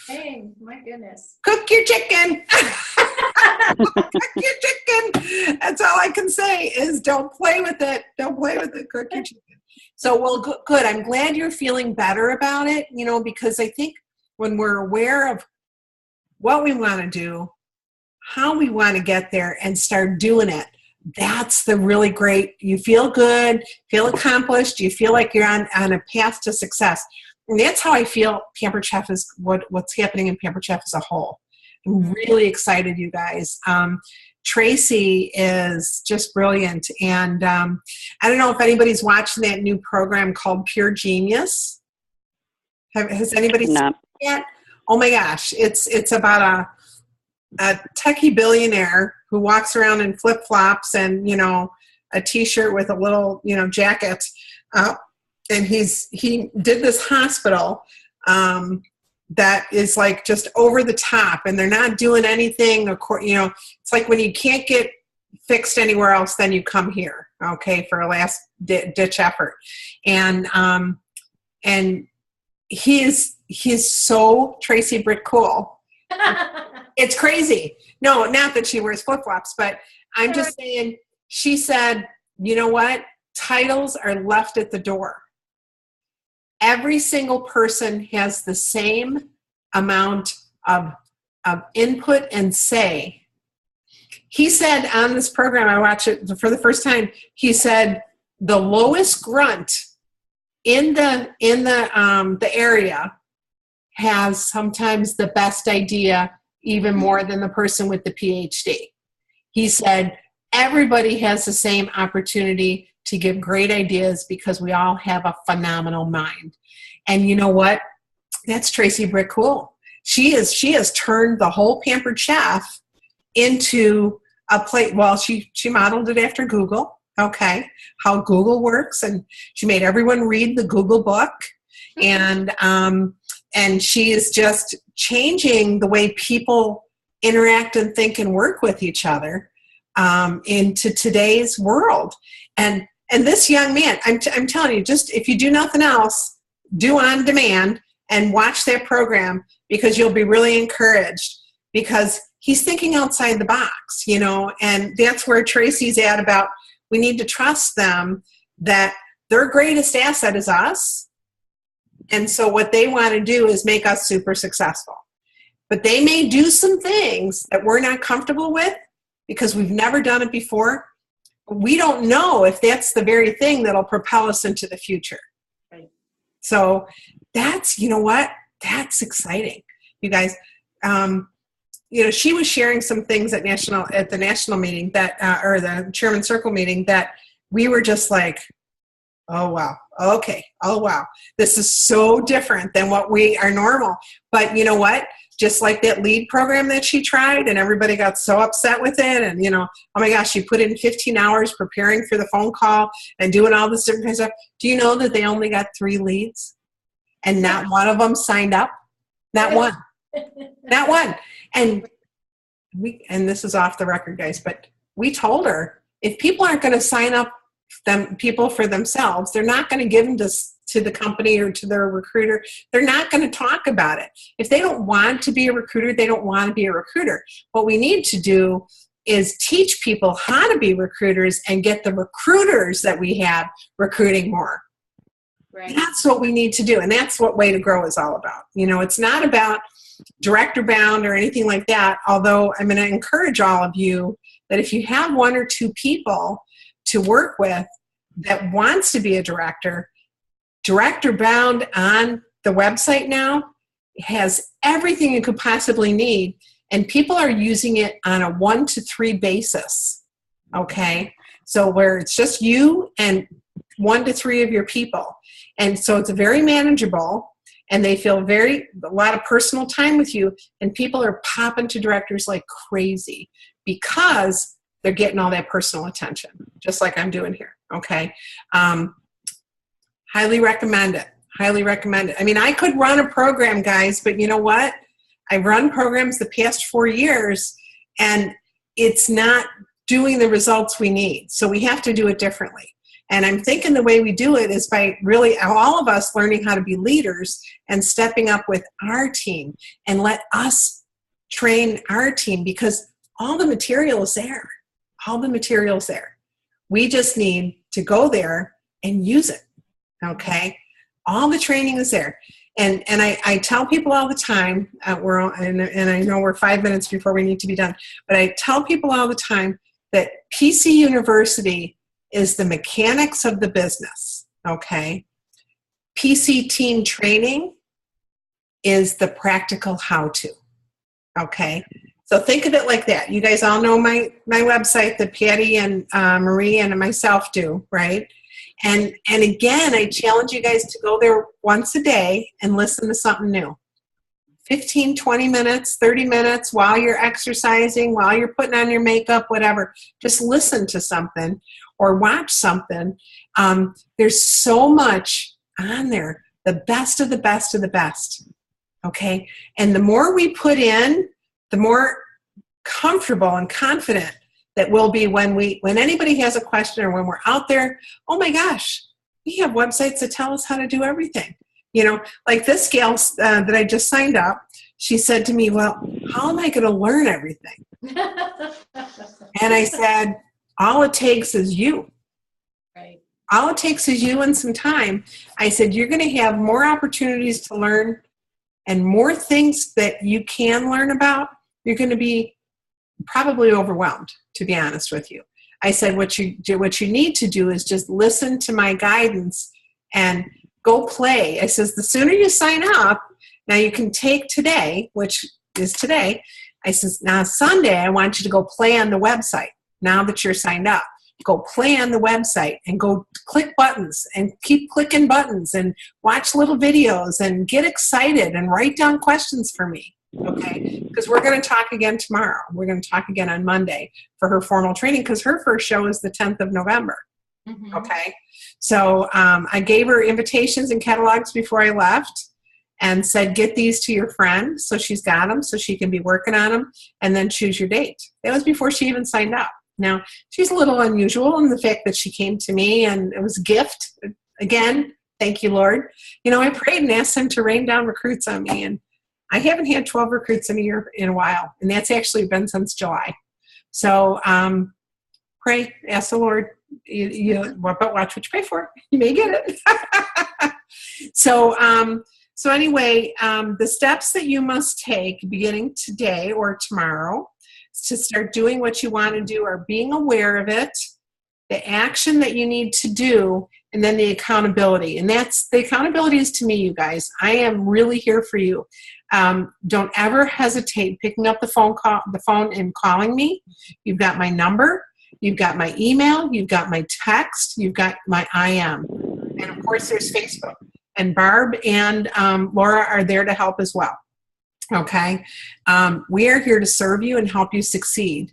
Hey, my goodness. Cook your chicken. Cook your chicken. That's all I can say is don't play with it. Don't play with it. Cook your chicken. So, well, good. I'm glad you're feeling better about it, because I think when we're aware of what we want to do, how we want to get there, and start doing it, that's the really great, you feel good, feel accomplished, you feel like you're on a path to success. And that's how I feel Pampered Chef is, what's happening in Pampered Chef as a whole. I'm really excited, you guys. Tracy is just brilliant. And I don't know if anybody's watching that new program called Pure Genius. Has anybody seen it yet? Oh my gosh. It's about a techie billionaire who walks around in flip-flops and, a t-shirt with a little, jacket. And he did this hospital that is like just over the top, and they're not doing anything. It's like when you can't get fixed anywhere else, then you come here, okay, for a last ditch effort. And he's so Tracy Britt cool. It's crazy. No, not that she wears flip-flops, but I'm just saying, she said, you know what? Titles are left at the door. Every single person has the same amount of input and say. He said on this program, I watched it for the first time, he said the lowest grunt in the area has sometimes the best idea, even more than the person with the PhD. He said everybody has the same opportunity to give great ideas because we all have a phenomenal mind. And you know what? That's Tracy Britt cool. She has turned the whole Pampered Chef into a plate. Well, she modeled it after Google, okay, how Google works, and she made everyone read the Google book. And she is just changing the way people interact and think and work with each other into today's world. And this young man, I'm telling you, just if you do nothing else, do On Demand and watch that program, because you'll be really encouraged, because he's thinking outside the box, and that's where Tracy's at about, we need to trust them that their greatest asset is us. And so what they want to do is make us super successful. But they may do some things that we're not comfortable with because we've never done it before. We don't know if that's the very thing that'll propel us into the future. Right. So that's, that's exciting. You guys, she was sharing some things at the national meeting or the Chairman Circle meeting that we were just like, oh, wow. Okay. Oh, wow. This is so different than what we are normal. But you know what? Just like that lead program that she tried and everybody got so upset with it. And, oh my gosh, she put in 15 hours preparing for the phone call and doing all this different kind of stuff. Do you know that they only got 3 leads? and not one of them signed up. Not one. Not one. And this is off the record, guys, but we told her, if people aren't going to sign up people for themselves, they're not going to give them to the company or to their recruiter. They're not going to talk about it. If they don't want to be a recruiter, they don't want to be a recruiter. What we need to do is teach people how to be recruiters and get the recruiters that we have recruiting more. Right. That's what we need to do. And that's what Way to Grow is all about. It's not about director bound or anything like that. Although I'm going to encourage all of you that if you have one or two people to work with that wants to be a director bound on the website now has everything you could possibly need. And people are using it on a 1 to 3 basis. Okay. So where it's just you and 1 to 3 of your people. And so it's very manageable, and they feel a lot of personal time with you, and people are popping to directors like crazy because they're getting all that personal attention, just like I'm doing here. Okay. Highly recommend it. Highly recommend it. I mean, I could run a program, guys, but you know what? I've run programs the past 4 years, and it's not doing the results we need. So we have to do it differently. And I'm thinking the way we do it is by really all of us learning how to be leaders and stepping up with our team and let us train our team, because all the material is there. All the material is there. We just need to go there and use it. Okay? All the training is there. And I tell people all the time, and I know we're 5 minutes before we need to be done, but I tell people all the time that PC University is the mechanics of the business, okay? PC team training is the practical how-to, okay? So think of it like that. You guys all know my website that Patty and Marie and myself do, right? And again, I challenge you guys to go there once a day and listen to something new. 15, 20 minutes, 30 minutes while you're exercising, while you're putting on your makeup, whatever. Just listen to something or watch something. There's so much on there. The best of the best of the best. Okay? And the more we put in, the more comfortable and confident that we'll be when anybody has a question or when we're out there. Oh my gosh, we have websites that tell us how to do everything. Like this gal that I just signed up, she said to me, well, how am I going to learn everything? And I said, all it takes is you. Right. All it takes is you and some time. I said, you're going to have more opportunities to learn and more things that you can learn about. You're going to be probably overwhelmed, to be honest with you. I said, what you need to do is just listen to my guidance and go play. I says, the sooner you sign up, now you can take today, which is today. I says, now Sunday, I want you to go play on the website. Now that you're signed up, go play on the website and go click buttons and keep clicking buttons and watch little videos and get excited and write down questions for me. Okay, because we're going to talk again tomorrow. We're going to talk again on Monday for her formal training, because her first show is the 10th of November. Mm-hmm. Okay, so I gave her invitations and catalogs before I left and said, get these to your friend so she's got them so she can be working on them, and then choose your date. That was before she even signed up. Now, she's a little unusual in the fact that she came to me and it was a gift. Again, thank you, Lord. I prayed and asked him to rain down recruits on me, and I haven't had 12 recruits in a while, and that's actually been since July. So pray, ask the Lord, but watch what you pray for. You may get it. So anyway, the steps that you must take beginning today or tomorrow to start doing what you want to do are being aware of it, the action that you need to do, and then the accountability. And the accountability is to me, you guys. I am really here for you. Don't ever hesitate picking up the phone and calling me. You've got my number, you've got my email, you've got my text, you've got my IM. And of course there's Facebook. And Barb and Laura are there to help as well. Okay? We are here to serve you and help you succeed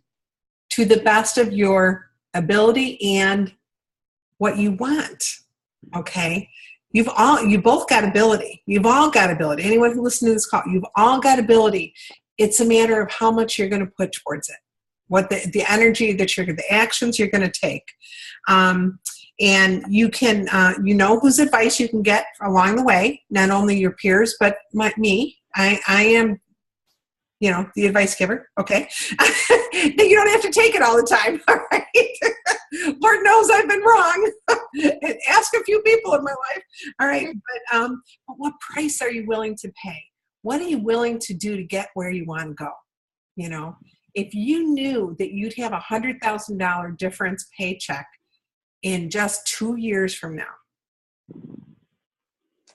to the best of your ability and what you want. Okay? You both got ability. You've all got ability. Anyone who listens to this call, you've all got ability. It's a matter of how much you're going to put towards it, what the energy that the actions you're going to take. And you can, whose advice you can get along the way, not only your peers, but me. I am, the advice giver. Okay. You don't have to take it all the time. All right. Lord knows I've been wrong. Ask a few people in my life. All right. But what price are you willing to pay? What are you willing to do to get where you want to go? If you knew that you'd have $100,000 difference paycheck in just 2 years from now,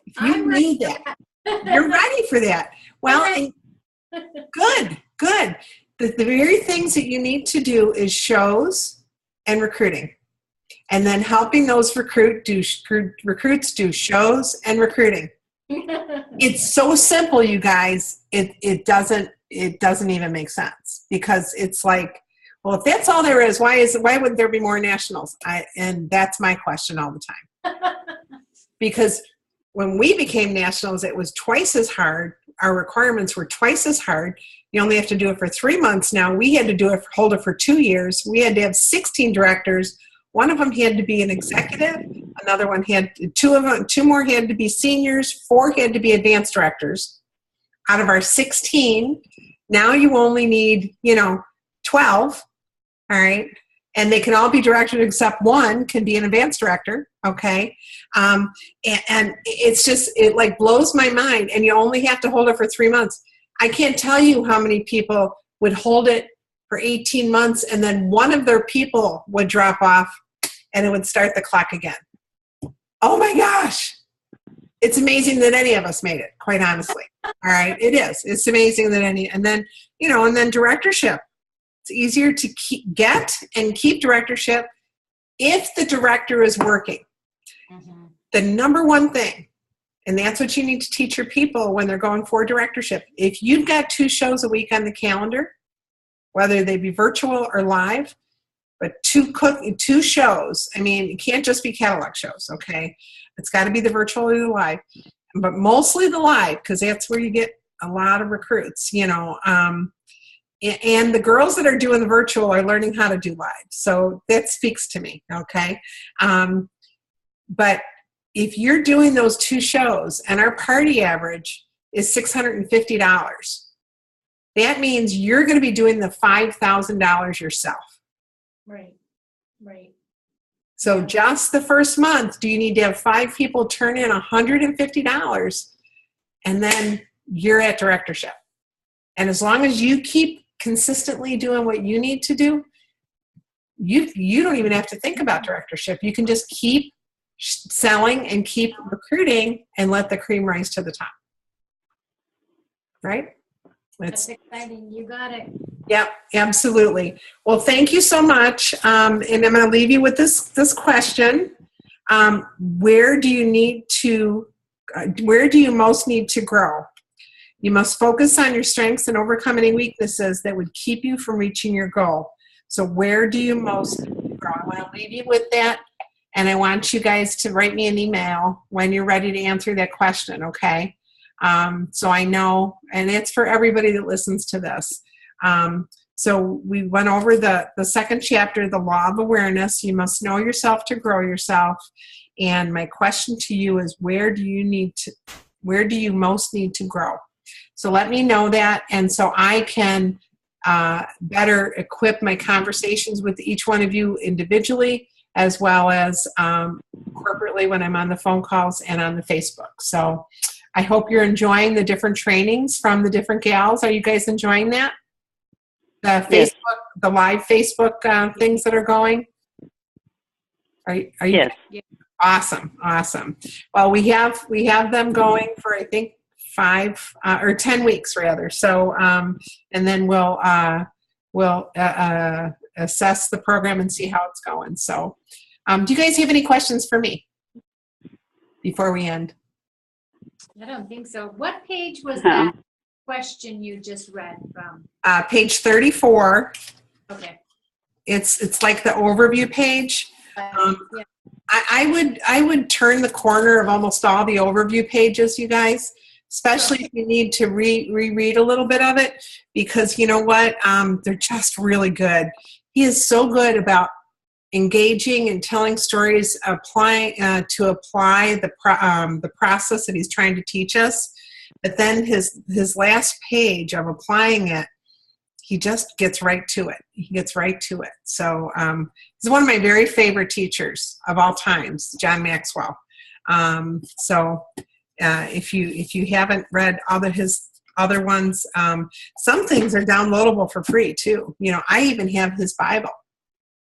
if you knew that, you're ready for that. Well, good. The very things that you need to do is shows and recruiting. And then helping those recruits do shows and recruiting. It's so simple, you guys. It doesn't even make sense, because it's like, well, if that's all there is, why wouldn't there be more nationals? And that's my question all the time. Because when we became nationals, it was twice as hard. Our requirements were twice as hard. You only have to do it for 3 months now. We had to hold it for 2 years. We had to have 16 directors. One of them had to be an executive. Another one had two more had to be seniors. 4 had to be advanced directors. Out of our 16, now you only need, 12. All right. And they can all be directors except one can be an advanced director. Okay. And it's just, it like blows my mind. And you only have to hold it for 3 months. I can't tell you how many people would hold it for 18 months and then one of their people would drop off and it would start the clock again. Oh my gosh. It's amazing that any of us made it, quite honestly. All right. It is. It's amazing that and then, and then directorship. It's easier to get and keep directorship if the director is working. Mm-hmm. The number one thing, and that's what you need to teach your people when they're going for directorship. If you've got 2 shows a week on the calendar, whether they be virtual or live, but 2 shows, I mean, it can't just be catalog shows, okay? It's got to be the virtual or the live, but mostly the live, because that's where you get a lot of recruits, and the girls that are doing the virtual are learning how to do live. So that speaks to me, okay? But if you're doing those 2 shows and our party average is $650, that means you're going to be doing the $5,000 yourself. Right. So just the first month, do you need to have 5 people turn in $150, and then you're at directorship. And as long as you keep consistently doing what you need to do, you don't even have to think about directorship. You can just keep selling and keep recruiting and let the cream rise to the top. Right? That's exciting. You got it. Yep, absolutely. Well, thank you so much. And I'm going to leave you with this question. Where do you most need to grow? You must focus on your strengths and overcome any weaknesses that would keep you from reaching your goal. So where do you most need to grow? I want to leave you with that. And I want you guys to write me an email when you're ready to answer that question, okay? So I know, and it's for everybody that listens to this. So we went over the second chapter, the law of awareness. You must know yourself to grow yourself. And my question to you is, where do you most need to grow? So let me know that, and so I can better equip my conversations with each one of you individually, as well as corporately when I'm on the phone calls and on the Facebook. So I hope you're enjoying the different trainings from the different gals. Are you guys enjoying that? The Facebook, the live Facebook things that are going? Are you? Yes. Awesome. Well, we have them going for, I think, 5 or 10 weeks rather. So, and then we'll assess the program and see how it's going. So, do you guys have any questions for me before we end? I don't think so. What page was that question you just read from? Page 34. Okay. It's like the overview page. Yeah. I would turn the corner of almost all the overview pages, you guys, especially if you need to reread a little bit of it, because you know what? They're just really good. He is so good about engaging and telling stories, to apply the process that he's trying to teach us. But then his last page of applying it, he just gets right to it. He gets right to it. So he's one of my very favorite teachers of all times, John Maxwell. If you haven't read his other ones, some things are downloadable for free too. You know, I even have his Bible.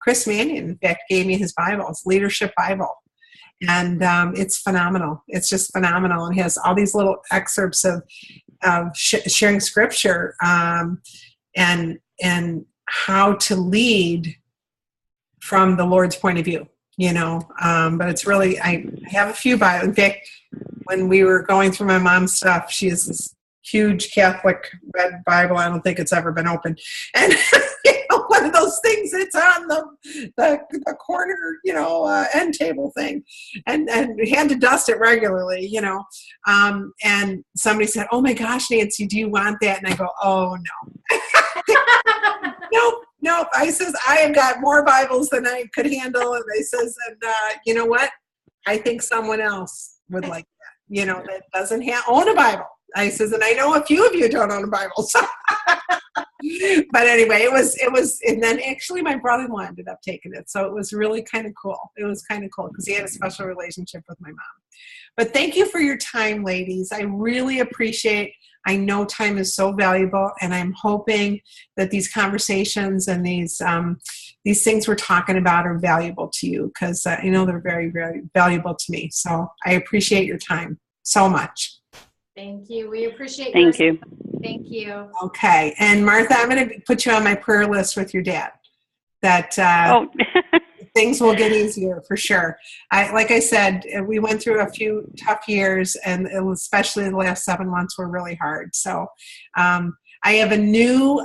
Chris Mannion, in fact, gave me his Bible, his Leadership Bible. And it's phenomenal. It's just phenomenal. And has all these little excerpts of sharing scripture and how to lead from the Lord's point of view, you know. But it's really, I have a few Bibles. In fact, when we were going through my mom's stuff, she has this huge Catholic red Bible. I don't think it's ever been opened. And you know, one of those things that's on the corner, you know, end table thing, and we had to dust it regularly, you know. And somebody said, "Oh my gosh, Nancy, do you want that?" And I go, "Oh no." Nope. I says, I have got more Bibles than I could handle. And I says, you know what? I think someone else would like that, you know, that doesn't own a Bible. I says, and I know a few of you don't own a Bible. So. But anyway, it was, and then actually my brother-in-law ended up taking it. So it was really kind of cool. It was kind of cool because he had a special relationship with my mom. But thank you for your time, ladies. I really appreciate. I know time is so valuable, and I'm hoping that these conversations and these things we're talking about are valuable to you, because I know they're very, very valuable to me. So I appreciate your time so much. Thank you. We appreciate Thank you. Thank you. Okay. And Martha, I'm going to put you on my prayer list with your dad, that things will get easier for sure. Like I said, we went through a few tough years, and especially the last 7 months were really hard. So I have a new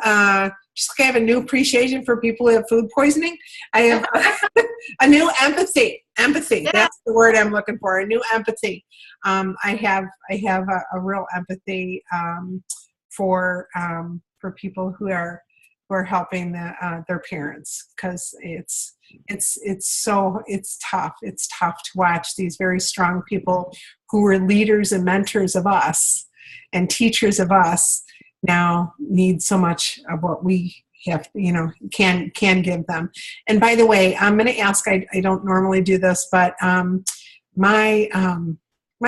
appreciation for people who have food poisoning. I have a new empathy. Yeah. That's the word I'm looking for. A new empathy. I have a real empathy for people who are helping their parents, because it's tough. It's tough to watch these very strong people who were leaders and mentors of us and teachers of us now need so much of what we have, you know, can give them. And by the way, I'm going to ask, I don't normally do this, but my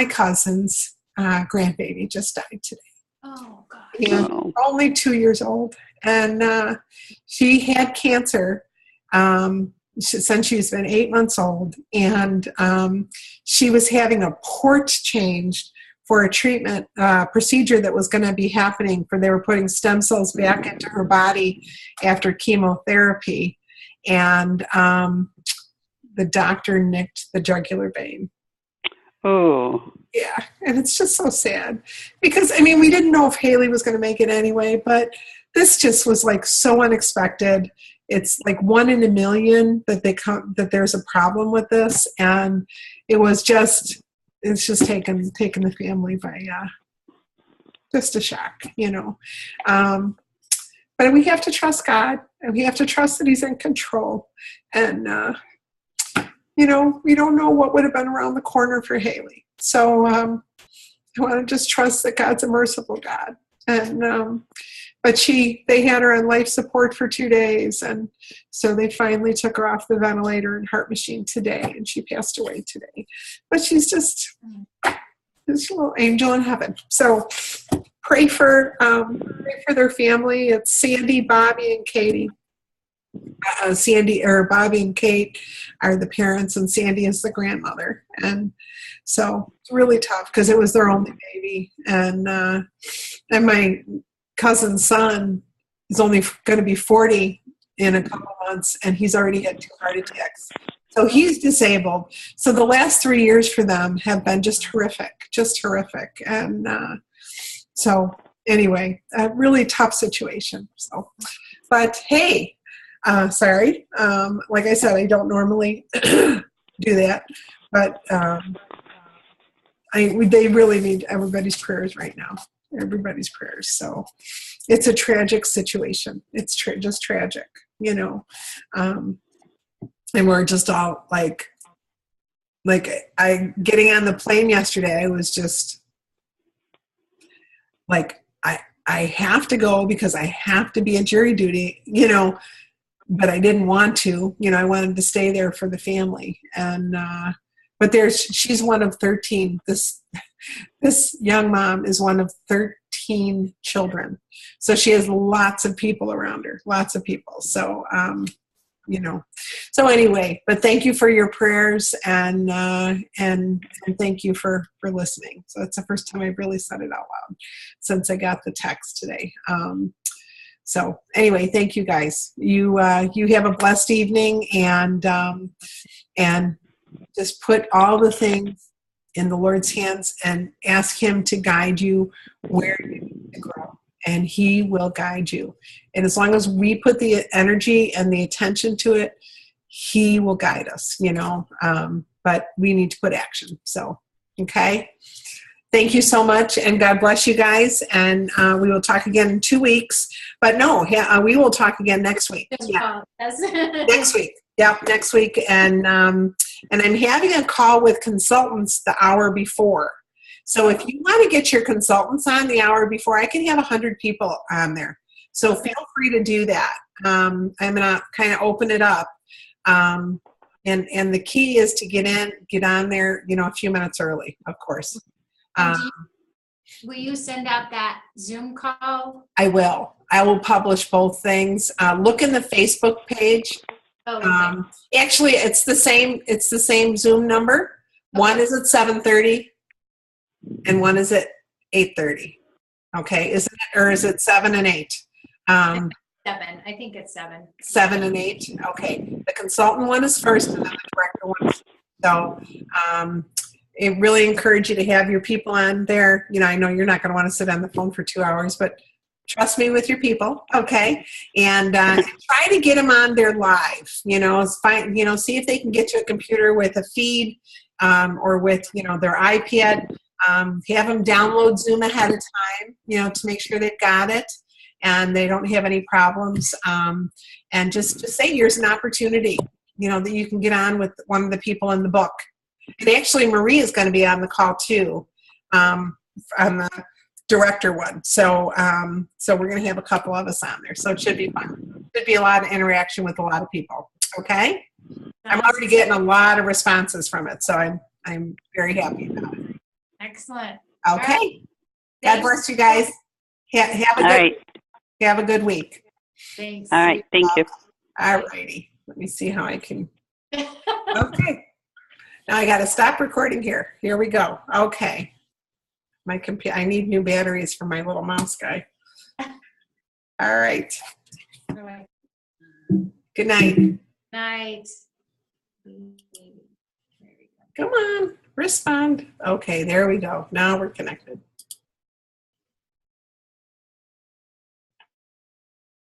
cousin's grandbaby just died today. Oh, God. And only 2 years old. And she had cancer since she's been 8 months old. And she was having a port changed for a treatment procedure that was going to be happening. They were putting stem cells back into her body after chemotherapy. And the doctor nicked the jugular vein. Oh. Yeah, and it's just so sad, because I mean, we didn't know if Haley was going to make it anyway, but this just was like so unexpected. It's like 1 in a million that there's a problem with this, and it's just taken the family by just a shock, you know. But we have to trust God, and we have to trust that He's in control, and you know, we don't know what would have been around the corner for Haley. So I want to just trust that God's a merciful God. And but they had her on life support for 2 days, and so they finally took her off the ventilator and heart machine today, and she passed away today. But she's just this little angel in heaven. So pray for their family. It's Sandy, Bobby, and Katie. Bobby and Kate are the parents, and Sandy is the grandmother. And so it's really tough because it was their only baby. And my cousin's son is only going to be 40 in a couple months, and he's already had 2 heart attacks. So he's disabled. So the last 3 years for them have been just horrific. And so anyway, a really tough situation. So, but hey, sorry. Like I said, I don't normally do that. But they really need everybody's prayers right now. Everybody's prayers. So it's a tragic situation. It's just tragic, you know. And we're just all like getting on the plane yesterday, I was just like, I have to go because I have to be at jury duty, you know, but I didn't want to, you know, I wanted to stay there for the family. And, but she's one of 13. This young mom is one of 13 children. So she has lots of people around her, lots of people. So, you know, so anyway, but thank you for your prayers and thank you for listening. So it's the first time I've really said it out loud since I got the text today. So anyway, thank you guys. You have a blessed evening and just put all the things in the Lord's hands and ask Him to guide you where you need to grow. And He will guide you. And as long as we put the energy and the attention to it, He will guide us, you know. But we need to put action. So, okay. Thank you so much, and God bless you guys. And we will talk again in 2 weeks. But no, we will talk again next week. Yeah. Next week. Yep, next week. And I'm having a call with consultants the hour before. So if you want to get your consultants on the hour before, I can have 100 people on there. So feel free to do that. I'm going to kind of open it up. And the key is to get on there, you know, a few minutes early, of course. Will you send out that Zoom call? I will. I will publish both things. Look in the Facebook page. Oh, okay. Actually, it's the same Zoom number. Okay. One is at 7:30. And one is at 8:30. Okay, is it 7 and 8? 7. I think it's 7. 7 and 8. Okay. The consultant one is first, and then the director one is. So, I really encourage you to have your people on there. You know, I know you're not going to want to sit on the phone for 2 hours, but trust me with your people, okay? And try to get them on there live. You know, see if they can get you a computer with a feed or with, you know, their iPad. Have them download Zoom ahead of time, you know, to make sure they've got it and they don't have any problems. And just say, here's an opportunity, you know, that you can get on with one of the people in the book. And actually, Marie is going to be on the call too, on the director one. So we're going to have a couple of us on there. So it should be fun. Should be a lot of interaction with a lot of people. Okay. I'm already getting a lot of responses from it. So I'm very happy about it. Excellent. Okay. Right. God bless you guys. Have a good week. Thanks. All right. Thank you. All righty. Let me see how I can. Okay. Now I got to stop recording here. Here we go. Okay. My computer. I need new batteries for my little mouse guy. All right. All right. Good night. Night. Come on. Respond. Okay. There we go. Now we're connected.